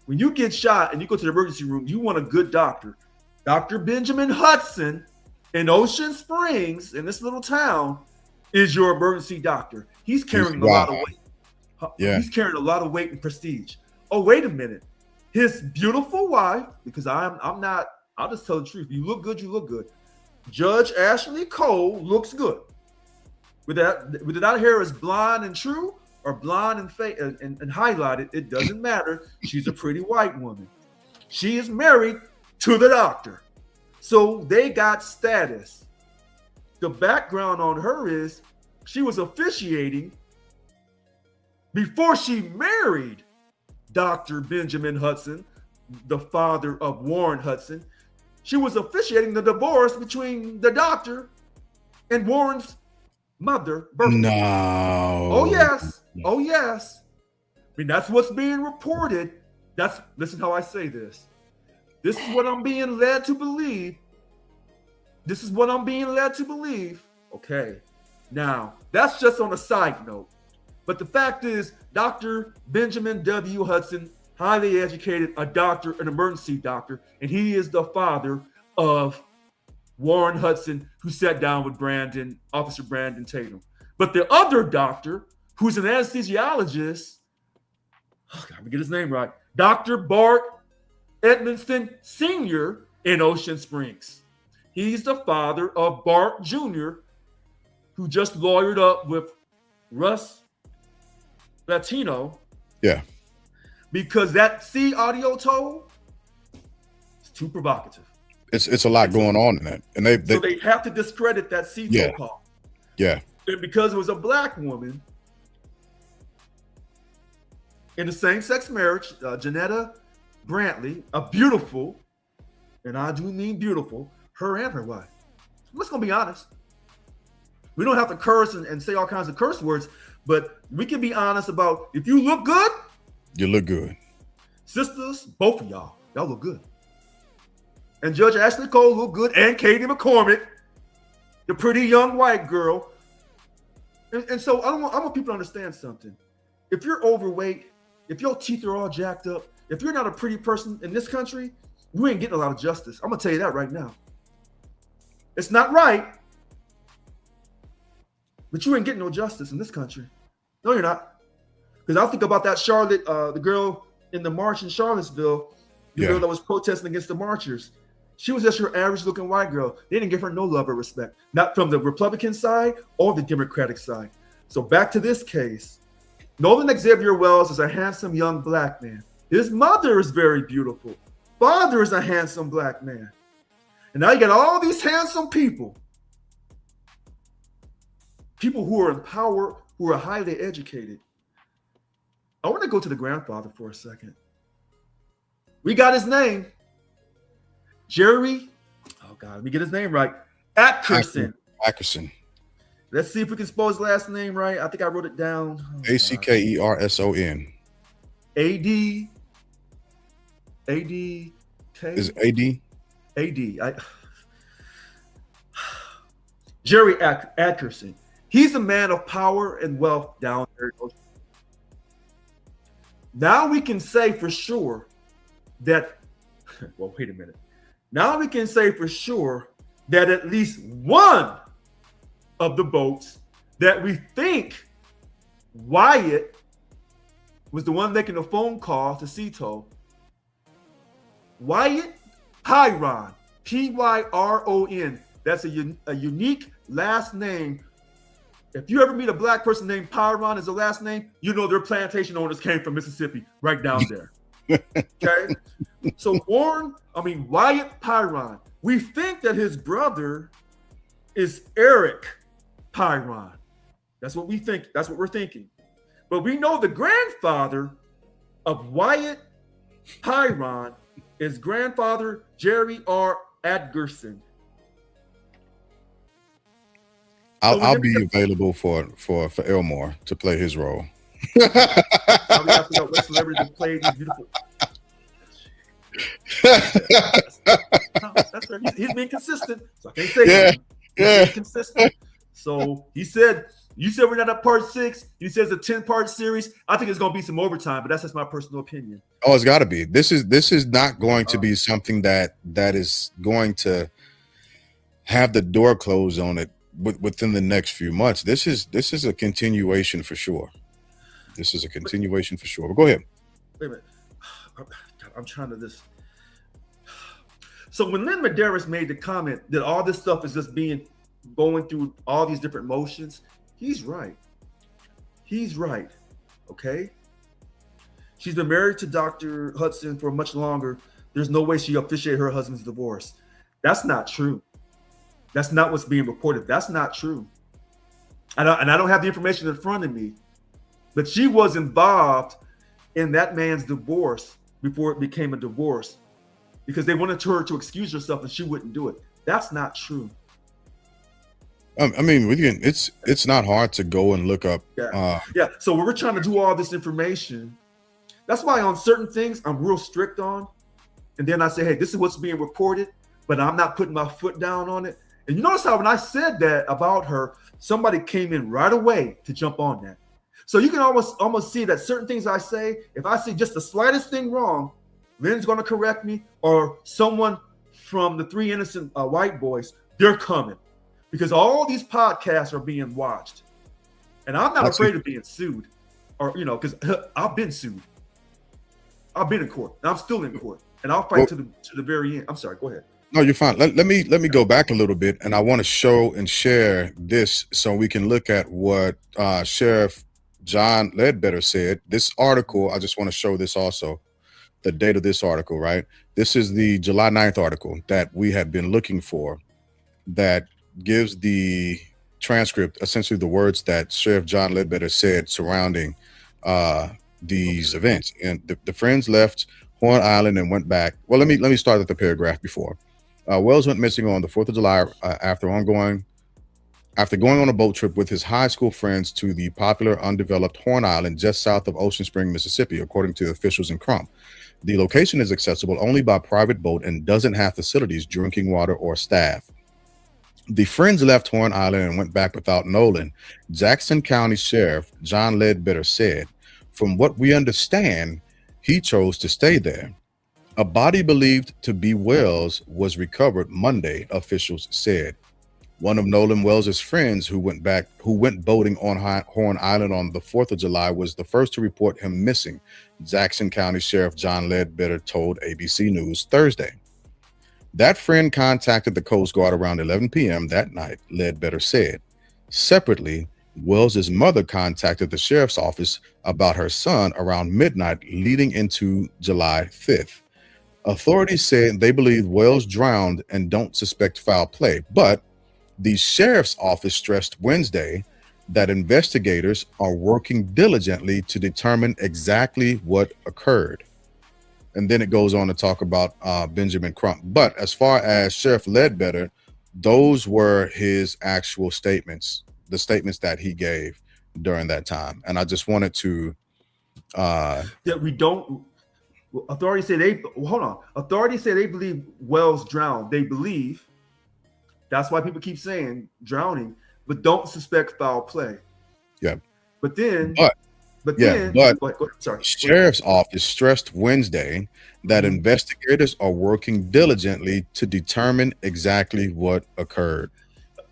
When you get shot and you go to the emergency room, you want a good doctor. Dr. Benjamin Hudson in Ocean Springs, in this little town, is your emergency doctor. He's carrying a lot of weight.
Yeah.
He's carrying a lot of weight and prestige. Oh, wait a minute. His beautiful wife, because I'm not, I'll just tell the truth. You look good, you look good. Judge Ashley Cole looks good. Whether that hair is blonde and true or blonde and highlighted, it doesn't matter. She's a pretty white woman. She is married to the doctor. So they got status. The background on her is she was officiating before she married Dr. Benjamin Hudson, the father of Warren Hudson. She was officiating the divorce between the doctor and Warren's mother, Bertha.
No.
Oh, yes. Oh, yes. I mean, that's what's being reported. Listen how I say this. This is what I'm being led to believe. This is what I'm being led to believe. Okay. Now, that's just on a side note. But the fact is, Dr. Benjamin W. Hudson, highly educated, a doctor, an emergency doctor, and he is the father of Warren Hudson, who sat down with Officer Brandon Tatum. But the other doctor, who's an anesthesiologist, let me get his name right, Dr. Bart Edmondson Sr. in Ocean Springs. He's the father of Bart Jr., who just lawyered up with Russ Latino.
Yeah.
Because that C audio toll is too provocative.
It's a lot going on in that. And they
have to discredit that C toll call.
Yeah.
And because it was a black woman in a same-sex marriage, Janetta Brantley, a beautiful, and I do mean beautiful, her and her wife. Let's gonna be honest. We don't have to curse and say all kinds of curse words, but we can be honest about if you look good,
you look good.
Sisters, both of y'all look good. And Judge Ashley Cole looked good, and Katie McCormick, the pretty young white girl. And so I want people to understand something. If you're overweight, if your teeth are all jacked up, if you're not a pretty person in this country, you ain't getting a lot of justice. I'm gonna tell you that right now. It's not right, but you ain't getting no justice in this country. No, you're not. Because I think about that Charlotte, the girl in the march in Charlottesville, the girl that was protesting against the marchers. She was just your average looking white girl. They didn't give her no love or respect, not from the Republican side or the Democratic side. So back to this case. Nolan Xavier Wells is a handsome young black man. His mother is very beautiful. Father is a handsome black man. And now you got all these handsome people who are in power, who are highly educated. I want to go to the grandfather for a second. We got his name. Jerry, oh God, let me get his name right. Ackerson. Let's see if we can spell his last name right. I think I wrote it down.
Ackerson.
A-D-K.
Is A-D?
A-D. Jerry Ackerson. He's a man of power and wealth down there. Now we can say for sure that, well, wait a minute. Now we can say for sure that at least one of the boats that we think Wyatt was the one making a phone call to Cito. Wyatt Pyron, Pyron. That's a unique last name. If you ever meet a black person named Pyron as a last name, you know their plantation owners came from Mississippi, right down there. Okay? So Wyatt Pyron. We think that his brother is Eric Pyron. That's what we think. That's what we're thinking. But we know the grandfather of Wyatt Pyron is grandfather Jerry R. Adgerson.
I'll be available for Elmore to play his role.
Now we have to know what celebrity played these beautiful. That's right. He's being consistent, so I can't say that. He's being consistent. So he said, you said we're not at part 6. He says a 10-part series. I think it's going to be some overtime, but that's just my personal opinion.
Oh, it's got to be. This is not going to be something that is going to have the door closed on it within the next few months. This is a continuation for sure. This is a continuation for sure. But go ahead.
Wait a minute. God, I'm trying to this. So when Lynn Medeiros made the comment that all this stuff is just going through all these different motions, he's right. He's right. Okay. She's been married to Dr. Hudson for much longer. There's no way she officiated her husband's divorce. That's not true. That's not what's being reported. That's not true. And I don't have the information in front of me, but she was involved in that man's divorce before it became a divorce because they wanted her to excuse herself and she wouldn't do it. That's not true.
I mean, it's not hard to go and look up.
Yeah. So when we're trying to do all this information, that's why on certain things I'm real strict on. And then I say, hey, this is what's being reported, but I'm not putting my foot down on it. And you notice how when I said that about her, somebody came in right away to jump on that. So you can almost see that certain things I say, if I see just the slightest thing wrong, Lynn's going to correct me, or someone from the three innocent white boys, they're coming. Because all these podcasts are being watched. And I'm not afraid of being sued. Or, because I've been sued. I've been in court. And I'm still in court. And I'll fight to the very end. I'm sorry, go ahead.
No, you're fine. Let me go back a little bit, and I want to show and share this so we can look at what Sheriff John Ledbetter said. This article, I just want to show this also, the date of this article, right? This is the July 9th article that we had been looking for that gives the transcript, essentially the words that Sheriff John Ledbetter said surrounding these events. And the friends left Horn Island and went back. Well, let me start at the paragraph before. Wells went missing on the 4th of July after going on a boat trip with his high school friends to the popular undeveloped Horn Island just south of Ocean Spring, Mississippi, according to officials in Crump. The location is accessible only by private boat and doesn't have facilities, drinking water, or staff. The friends left Horn Island and went back without Nolan. Jackson County Sheriff John Ledbetter said, "From what we understand, he chose to stay there." A body believed to be Wells was recovered Monday, officials said. One of Nolan Wells' friends who went boating on Horn Island on the 4th of July was the first to report him missing, Jackson County Sheriff John Ledbetter told ABC News Thursday. That friend contacted the Coast Guard around 11 p.m. that night, Ledbetter said. Separately, Wells' mother contacted the sheriff's office about her son around midnight leading into July 5th. Authorities said they believe Wells drowned and don't suspect foul play, but the sheriff's office stressed Wednesday that investigators are working diligently to determine exactly what occurred. And then it goes on to talk about Benjamin Crump. But as far as Sheriff Ledbetter, those were his actual statements, the statements that he gave during that time. And I just wanted to
we don't. Authorities say Authorities say they believe Wells drowned. They believe. That's why people keep saying drowning, but don't suspect foul play.
Yeah.
But then.
Sheriff's office stressed Wednesday that investigators are working diligently to determine exactly what occurred.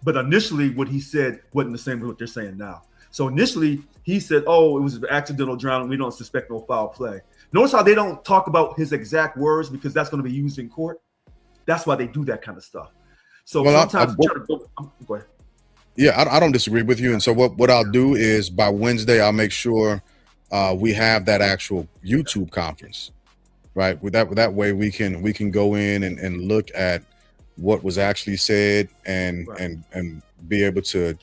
But initially, what he said wasn't the same as what they're saying now. So initially, he said, "Oh, it was an accidental drowning. We don't suspect no foul play." Notice how they don't talk about his exact words because that's going to be used in court. That's why they do that kind of stuff. So sometimes go ahead.
Yeah, I don't disagree with you. And so what I'll do is by Wednesday, I'll make sure we have that actual YouTube conference, right? With that way we can go in and look at what was actually said and be able to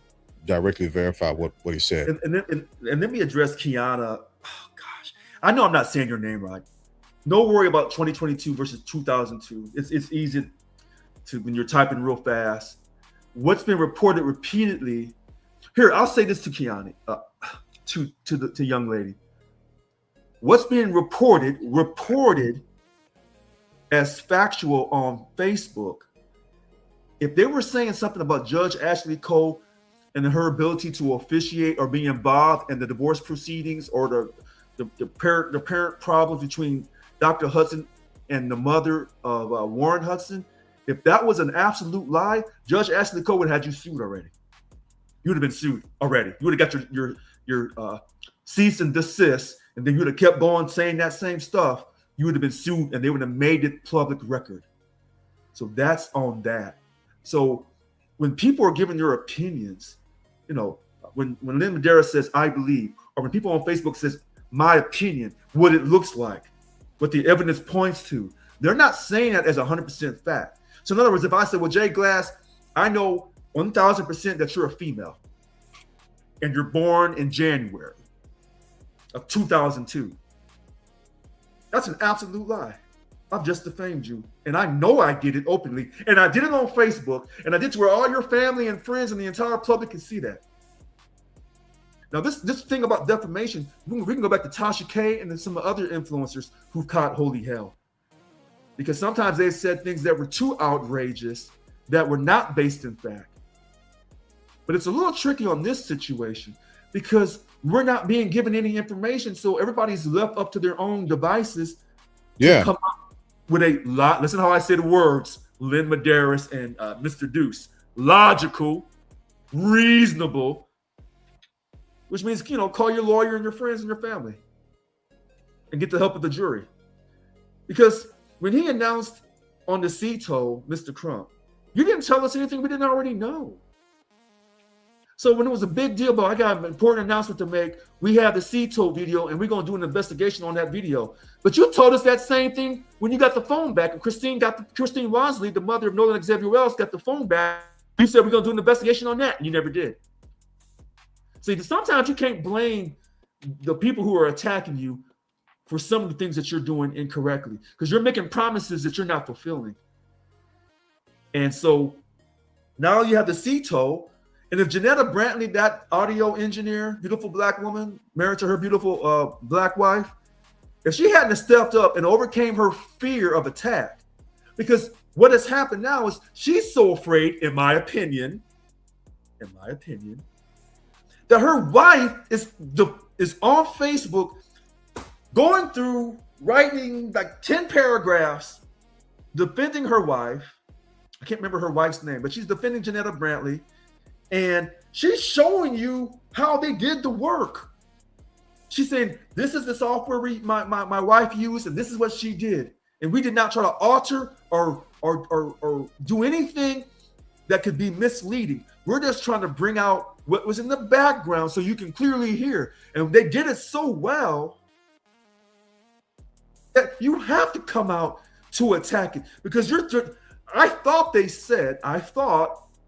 directly verify what he said.
And let me address Kiana. Oh gosh, I know I'm not saying your name right. Don't worry about 2022 versus 2002. It's easy to when you're typing real fast. What's been reported repeatedly here, I'll say this to Kiana, to the young lady. What's being reported as factual on Facebook, if they were saying something about Judge Ashley Cole and her ability to officiate or be involved in the divorce proceedings or the parent problems between Dr. Hudson and the mother of Warren Hudson, If that was an absolute lie, Judge Ashley Cole would have had you sued already. You would have been sued already. You would have got your cease and desist, and then you would have kept going saying that same stuff. You would have been sued, and they would have made it public record. So that's on that. So when people are giving their opinions, you know, when Lynn Medeiros says, I believe, or when people on Facebook says, my opinion, what it looks like, what the evidence points to, they're not saying that as 100% fact. So in other words, if I say, well, Jay Glass, I know 1,000% that you're a female and you're born in January of 2002. That's an absolute lie. I've just defamed you. And I know I did it openly. And I did it on Facebook. And I did it to where all your family and friends and the entire public can see that. Now, this thing about defamation, we can go back to Tasha K and then some other influencers who've caught holy hell. Because sometimes they said things that were too outrageous, that were not based in fact. But it's a little tricky on this situation because we're not being given any information. So everybody's left up to their own devices to come up with a lot. Listen how I say the words, Lynn Medeiros and Mr. Deuce. Logical, reasonable, which means, you know, call your lawyer and your friends and your family and get the help of the jury. Because when he announced on the CTO, Mr. Crump, you didn't tell us anything we didn't already know. So when it was a big deal, but I got an important announcement to make, we have the CTO video and we're going to do an investigation on that video. But you told us that same thing when you got the phone back, and Christine Wansley, the mother of Nolan Xavier Wells, got the phone back. You said we're going to do an investigation on that, and you never did. See, sometimes you can't blame the people who are attacking you for some of the things that you're doing incorrectly because you're making promises that you're not fulfilling. And so now you have the CTO. And if Janetta Brantley, that audio engineer, beautiful black woman, married to her beautiful black wife, if she hadn't stepped up and overcame her fear of attack, because what has happened now is she's so afraid, in my opinion, that her wife is on Facebook going through writing like 10 paragraphs defending her wife. I can't remember her wife's name, but she's defending Janetta Brantley. And she's showing you how they did the work. She's saying, this is the software my wife used, and this is what she did. And we did not try to alter or do anything that could be misleading. We're just trying to bring out what was in the background so you can clearly hear. And they did it so well that you have to come out to attack it. Because I thought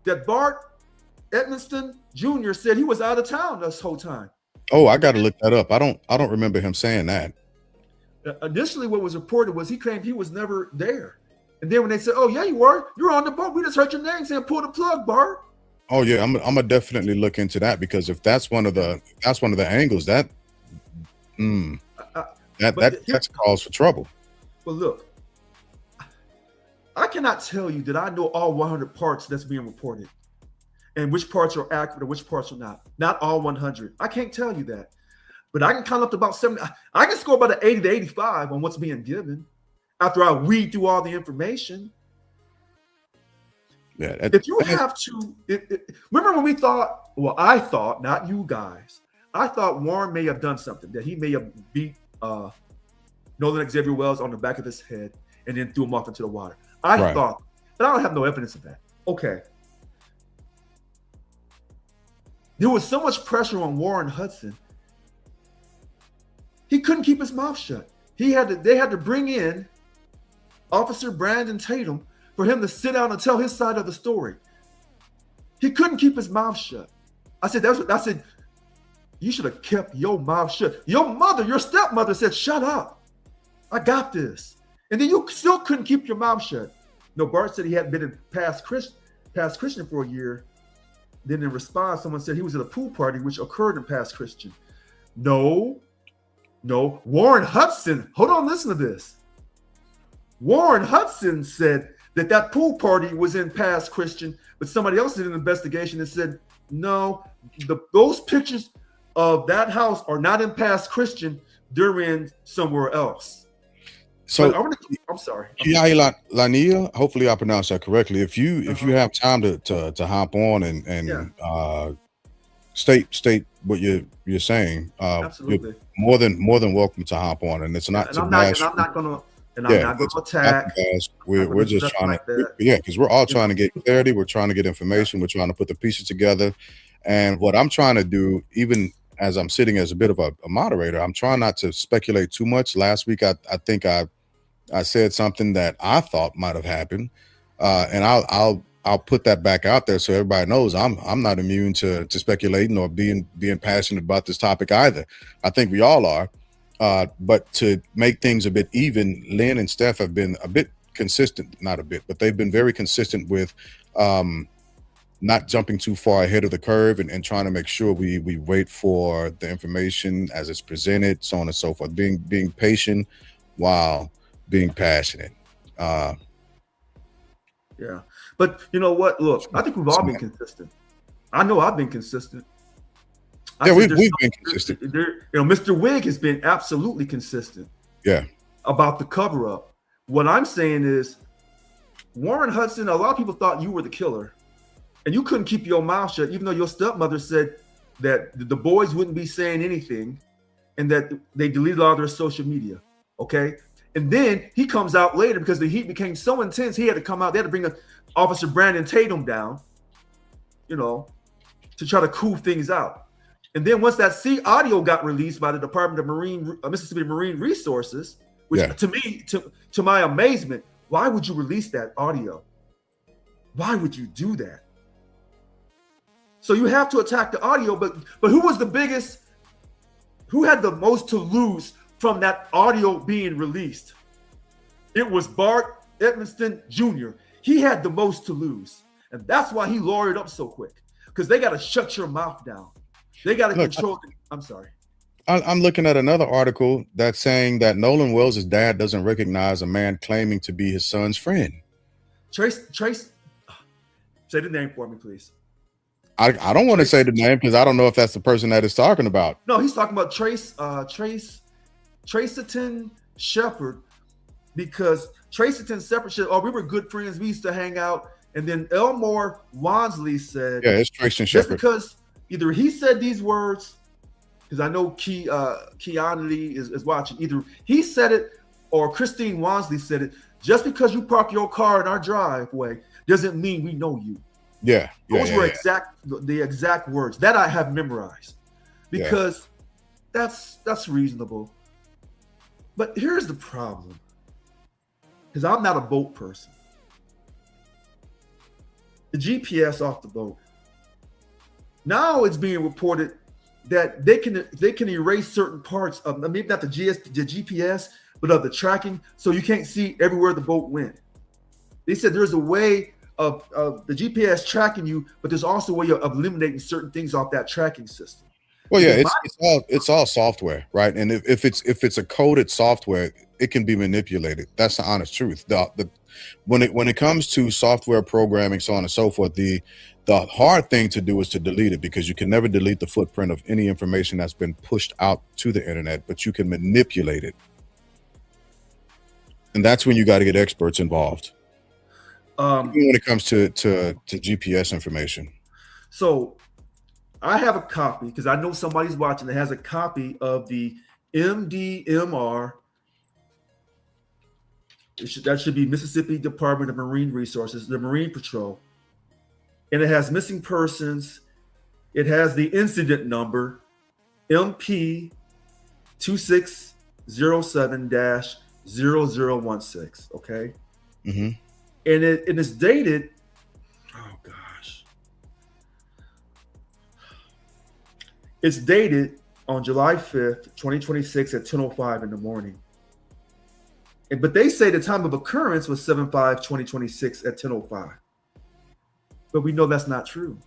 that Bart Edmonston Jr. said he was out of town this whole time.
Oh, I got to look that up. I don't remember him saying that.
Initially, what was reported was he claimed he was never there. And then when they said, "Oh yeah, you were. You're on the boat. We just heard your name saying pull the plug, Bart."
Oh yeah, I'm gonna definitely look into that because if that's one of the angles that calls for trouble.
Well, look, I cannot tell you that I know all 100 parts that's being reported. And which parts are accurate and which parts are not. Not all 100. I can't tell you that. But I can count up to about 70. I can score about an 80 to 85 on what's being given after I weed through all the information.
Yeah.
If you have to, remember when we thought, well, I thought, not you guys, I thought Warren may have done something, that he may have beat Nolan Xavier Wells on the back of his head and then threw him off into the water. I thought, but I don't have no evidence of that. Okay. There was so much pressure on Warren Hudson. He couldn't keep his mouth shut. They had to bring in Officer Brandon Tatum for him to sit down and tell his side of the story. He couldn't keep his mouth shut. I said, you should have kept your mouth shut. Your stepmother said, shut up. I got this. And then you still couldn't keep your mouth shut. No, Bart said he hadn't been in past Christian for a year. Then in response, someone said he was at a pool party, which occurred in Past Christian. No. Warren Hudson, hold on, listen to this. Warren Hudson said that pool party was in Past Christian, but somebody else did an investigation and said, no, those pictures of that house are not in Past Christian. They're in somewhere else.
So
I'm sorry.
Lania, hopefully I pronounced that correctly. If you have time to hop on and state what you're saying, you're
Absolutely.
more than welcome to hop on. And it's not
And
to
I'm not
bash you.
gonna
It's not to
attack.
bash.
I'm not
We're
gonna do
just
nothing
trying
like
to,
that.
yeah, because we're all
You know.
trying to get clarity. We're trying to get
Yeah.
information. We're trying to put the pieces together. And what I'm trying to do, even as I'm sitting as a bit of a moderator, I'm trying not to speculate too much. Last week, I think I said something that I thought might have happened, and I'll put that back out there so everybody knows I'm not immune to speculating or being passionate about this topic either. I think we all are, but to make things a bit even, Lynn and Steph have been a bit consistent, not a bit, but they've been very consistent with not jumping too far ahead of the curve and trying to make sure we wait for the information as it's presented, so on and so forth. Being patient while being passionate.
Yeah. But you know what? Look, I think we've all been consistent. I know I've been consistent.
We've been consistent.
Mr. Wig has been absolutely consistent.
Yeah.
About the cover up. What I'm saying is, Warren Hudson, a lot of people thought you were the killer, and you couldn't keep your mouth shut, even though your stepmother said that the boys wouldn't be saying anything and that they deleted all their social media. Okay. And then he comes out later because the heat became so intense, he had to come out. They had to bring Officer Brandon Tatum down, to try to cool things out. And then once that audio got released by the Department of Mississippi Marine Resources, which to me, to my amazement, why would you release that audio? Why would you do that? So you have to attack the audio, but who was the biggest? Who had the most to lose from that audio being released? It was Bart Edmonston Jr. He had the most to lose. And that's why he lawyered up so quick. Because they got to shut your mouth down. They got to control. I'm sorry.
I'm looking at another article that's saying that Nolan Wells' dad doesn't recognize a man claiming to be his son's friend.
Trace, say the name for me, please.
I don't want to say the name because I don't know if that's the person that is talking about.
No, he's talking about Traceton Shepard, because Traceton Shepard, we were good friends. We used to hang out. And then Elmore Wansley said,
yeah, it's Traceton
just
Shepard.
Because either he said these words, because I know Keanu Lee is watching, either he said it or Christine Wansley said it. Just because you park your car in our driveway doesn't mean we know you.
Yeah.
Those were the exact words that I have memorized, because that's reasonable. But here's the problem, because I'm not a boat person. The GPS off the boat. Now it's being reported that they can erase certain parts of, maybe not the GPS, but of the tracking, so you can't see everywhere the boat went. They said there's a way of the GPS tracking you, but there's also a way of eliminating certain things off that tracking system.
Well, yeah, it's all software, right? And if it's a coded software, it can be manipulated. That's the honest truth. When it comes to software programming, so on and so forth, the hard thing to do is to delete it, because you can never delete the footprint of any information that's been pushed out to the internet, but you can manipulate it. And that's when you got to get experts involved. When it comes to GPS information. So
I have a copy, because I know somebody's watching that has a copy of the MDMR. That should be Mississippi Department of Marine Resources, the Marine Patrol. And it has missing persons. It has the incident number, MP 2607-0016. Okay.
Mm-hmm.
And it is dated, oh gosh. It's dated on July 5th, 2026 at 10:05 in the morning. But they say the time of occurrence was 7/5/2026 at 10:05. But we know that's not true.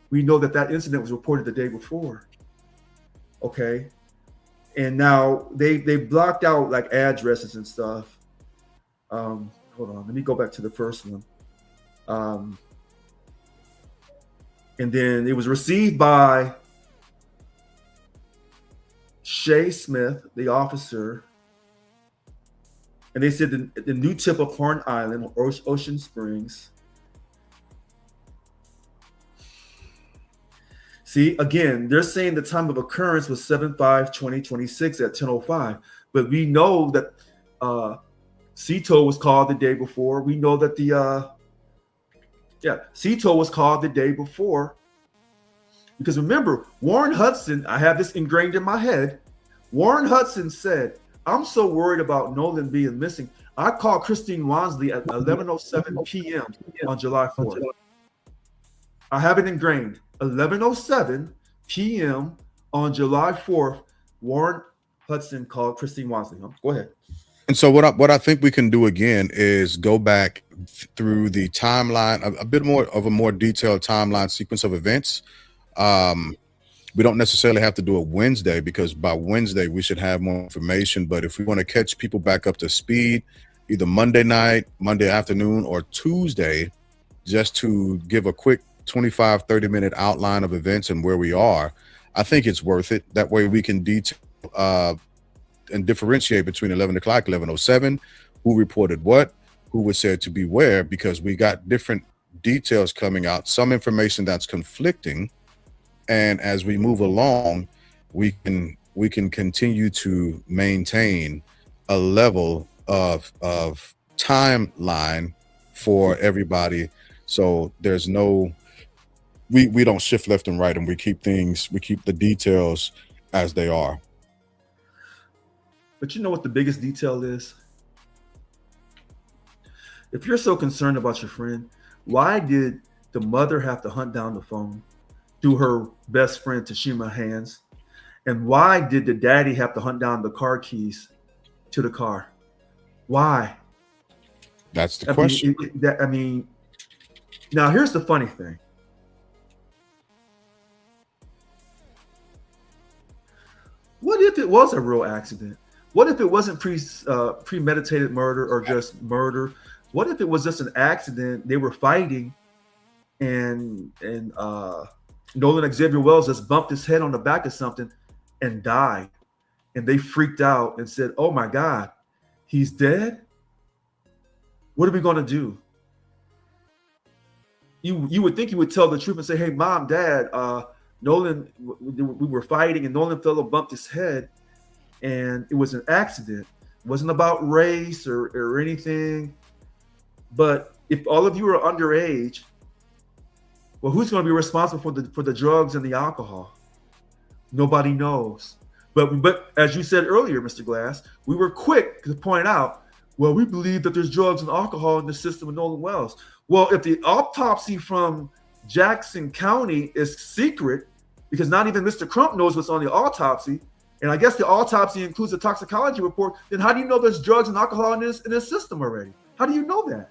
We know that incident was reported the day before. Okay. And now they blocked out like addresses and stuff. Hold on, let me go back to the first one. And then it was received by Shay Smith, the officer, And they said the new tip of Horn Island, Ocean Springs. See, again, they're saying the time of occurrence was 7/5/2026 at 10:05. But we know that Cito was called the day before. We know that Cito was called the day before. Because remember, Warren Hudson, I have this ingrained in my head. Warren Hudson said, I'm so worried about Nolan being missing. I called Christine Wansley at 11:07 p.m. on July 4th. I have it ingrained. 11:07 p.m. on July 4th, Warren Hudson called Christine Wansley. Go ahead.
And so what I think we can do again is go back through the timeline, a bit more of a more detailed timeline sequence of events. We don't necessarily have to do it Wednesday, because by Wednesday we should have more information. But if we want to catch people back up to speed, either Monday night, Monday afternoon, or Tuesday, just to give a quick 25-30 minute outline of events and where we are, I think it's worth it. That way we can detail and differentiate between 11 o'clock, 11:07, who reported what, who was said to be where, because we got different details coming out, some information that's conflicting. And as we move along, we can continue to maintain a level of timeline for everybody. So there's no, we don't shift left and right, and we keep the details as they are.
But you know what the biggest detail is? If you're so concerned about your friend, why did the mother have to hunt down the phone through her best friend Tashima Hands? And why did the daddy have to hunt down the car keys to the car? Why?
That's the question.
Now here's the funny thing. What if it was a real accident? What if it wasn't premeditated murder or just murder? What if it was just an accident? They were fighting, and Nolan Xavier Wells just bumped his head on the back of something and died. And they freaked out and said, oh my God, he's dead? What are we going to do? You would think you would tell the truth and say, hey, Mom, Dad, Nolan, we were fighting and Nolan fell and bumped his head, and it was an accident. It wasn't about race or anything. But if all of you are underage, well, who's going to be responsible for the drugs and the alcohol? Nobody knows. But as you said earlier, Mr. Glass, we were quick to point out, well, we believe that there's drugs and alcohol in the system of Nolan Wells. Well, if the autopsy from Jackson County is secret, because not even Mr. Crump knows what's on the autopsy, and I guess the autopsy includes a toxicology report, then how do you know there's drugs and alcohol in this system already? How do you know that?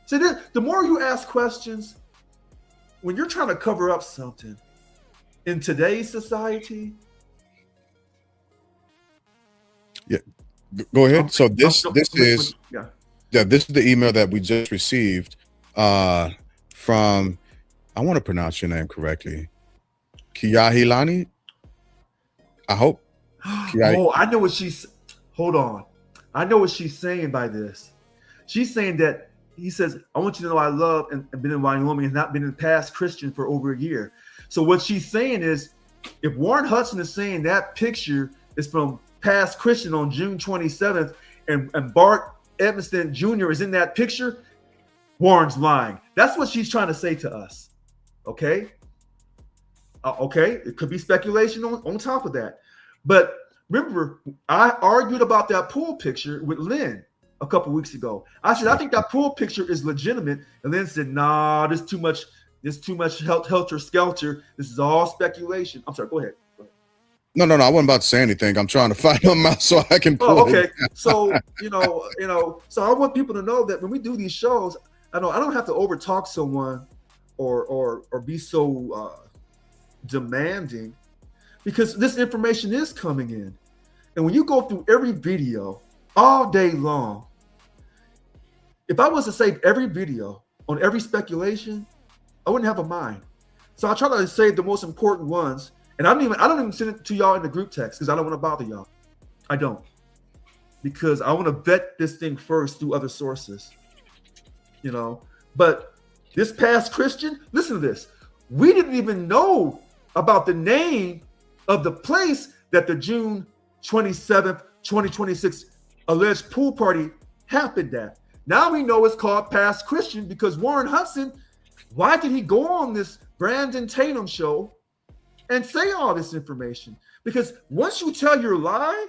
So the more you ask questions, when you're trying to cover up something in today's society.
Yeah, go ahead. So this is the email that we just received from, I want to pronounce your name correctly, Kiyahilani. I hope.
Oh, I know what she's. Hold on, I know what she's saying by this. She's saying that he says, I want you to know I love and been in Wyoming and not been in past Christian for over a year. So what she's saying is, if Warren Hudson is saying that picture is from past Christian on June 27th, and Bart Evanston Jr. is in that picture, Warren's lying. That's what she's trying to say to us. Okay? Okay, it could be speculation on top of that. But remember, I argued about that pool picture with Lynn a couple weeks ago. I said, I think that pool picture is legitimate. And Lynn said, nah, there's too much helter skelter. This is all speculation. I'm sorry, go ahead.
No, I wasn't about to say anything. I'm trying to find them out so I can pull.
Oh, okay. So, so I want people to know that when we do these shows, I don't have to overtalk someone or be so demanding, because this information is coming in. And when you go through every video all day long, if I was to save every video on every speculation, I wouldn't have a mind. So I try to save the most important ones. And I don't even send it to y'all in the group text because I don't want to bother y'all. I don't. because I want to vet this thing first through other sources, you know. But this past Christian, listen to this. We didn't even know about the name of the place that the June 27th, 2026 alleged pool party happened at. Now we know it's called Past Christian because Warren Hudson, why did he go on this Brandon Tatum show and say all this information? Because once you tell your lie,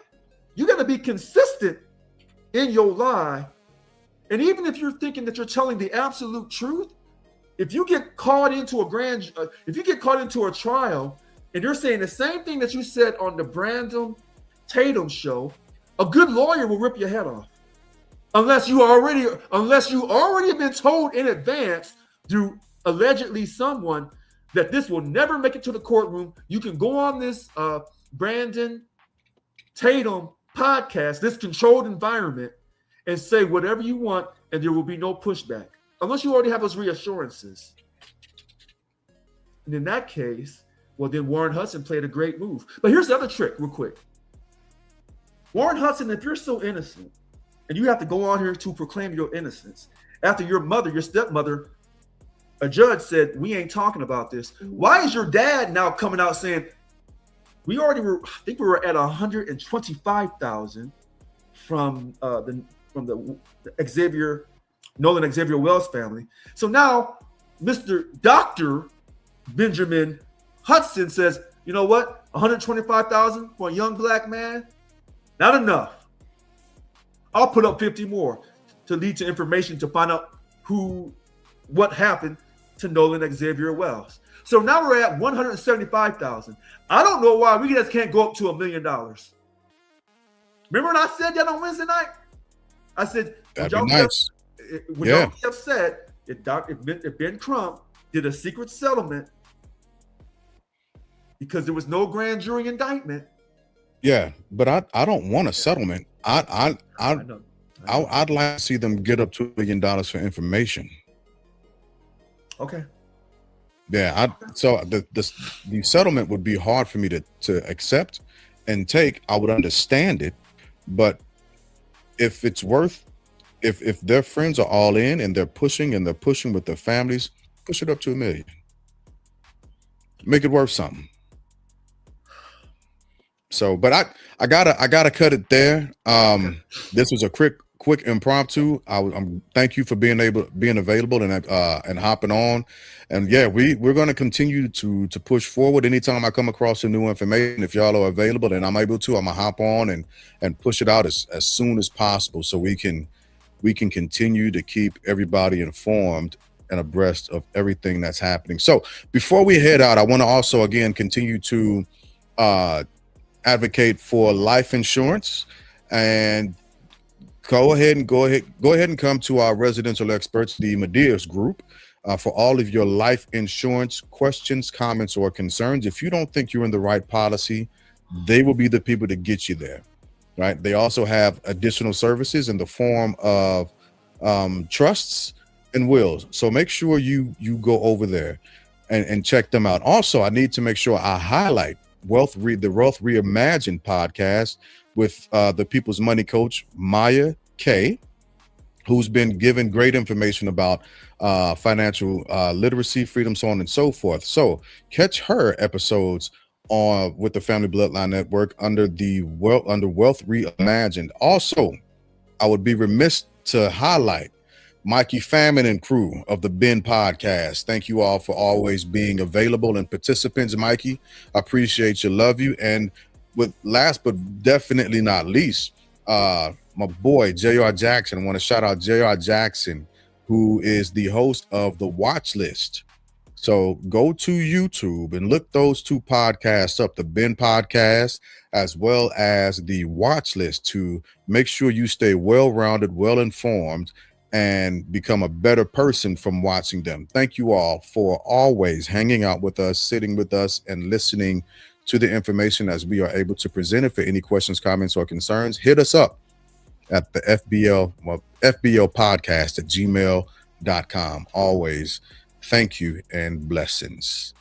you got to be consistent in your lie. And even if you're thinking that you're telling the absolute truth, if you get caught into a trial and you're saying the same thing that you said on the Brandon Tatum show, a good lawyer will rip your head off. Unless you already have been told in advance through allegedly someone that this will never make it to the courtroom. You can go on this Brandon Tatum podcast, this controlled environment, and say whatever you want, and there will be no pushback. Unless you already have those reassurances. And in that case, well, then Warren Hudson played a great move. But here's the other trick, real quick. Warren Hudson, if you're so innocent, and you have to go on here to proclaim your innocence, after your stepmother, a judge said, we ain't talking about this. Why is your dad now coming out saying, I think we were at 125,000 from the Nolan Xavier Wells family. So now Mr. Dr. Benjamin Hudson says, you know what? 125,000 for a young black man? Not enough. I'll put up 50 more to lead to information to find out what happened to Nolan Xavier Wells. So now we're at 175,000. I don't know why we just can't go up to $1 million. Remember when I said that on Wednesday night? I said,
that'd be nice.
When y'all be upset, if Ben Crump did a secret settlement because there was no grand jury indictment.
Yeah, but I don't want a settlement. I'd like to see them get up to $1 million for information.
Okay.
Yeah, so the settlement would be hard for me to accept and take. I would understand it, but if it's worth, if their friends are all in and they're pushing with their families, push it up to $1 million. Make it worth something. So, but I gotta cut it there. This was a quick impromptu. Thank you for being available and hopping on. And yeah, we're going to continue to push forward. Anytime I come across some new information, if y'all are available and I'm able to, I'm gonna hop on and push it out as soon as possible, so we can continue to keep everybody informed and abreast of everything that's happening. So before we head out, I want to also again continue to advocate for life insurance, and go ahead and come to our residential experts, the Medias Group, for all of your life insurance questions, comments, or concerns. If you don't think you're in the right policy, they will be the people to get you there, right? They also have additional services in the form of trusts and wills. So make sure you go over there and check them out. Also, I need to make sure I highlight the Wealth Reimagined podcast with the People's Money Coach, Maya K, who's been given great information about financial literacy, freedom, so on and so forth. So catch her episodes with the Family Bloodline Network under Wealth Reimagined. Also, I would be remiss to highlight Mikey Famine and crew of the Ben podcast. Thank you all for always being available and participants. Mikey, I appreciate you, love you. And with last but definitely not least, my boy J.R. Jackson. I want to shout out J.R. Jackson, who is the host of The Watch List. So go to YouTube and look those two podcasts up, the Ben podcast as well as The Watch List, to make sure you stay well-rounded, well-informed, and become a better person from watching them. Thank you all for always hanging out with us, sitting with us, and listening to the information as we are able to present it. For any questions, comments, or concerns, hit us up at the FBL podcast at gmail.com. Always thank you and blessings.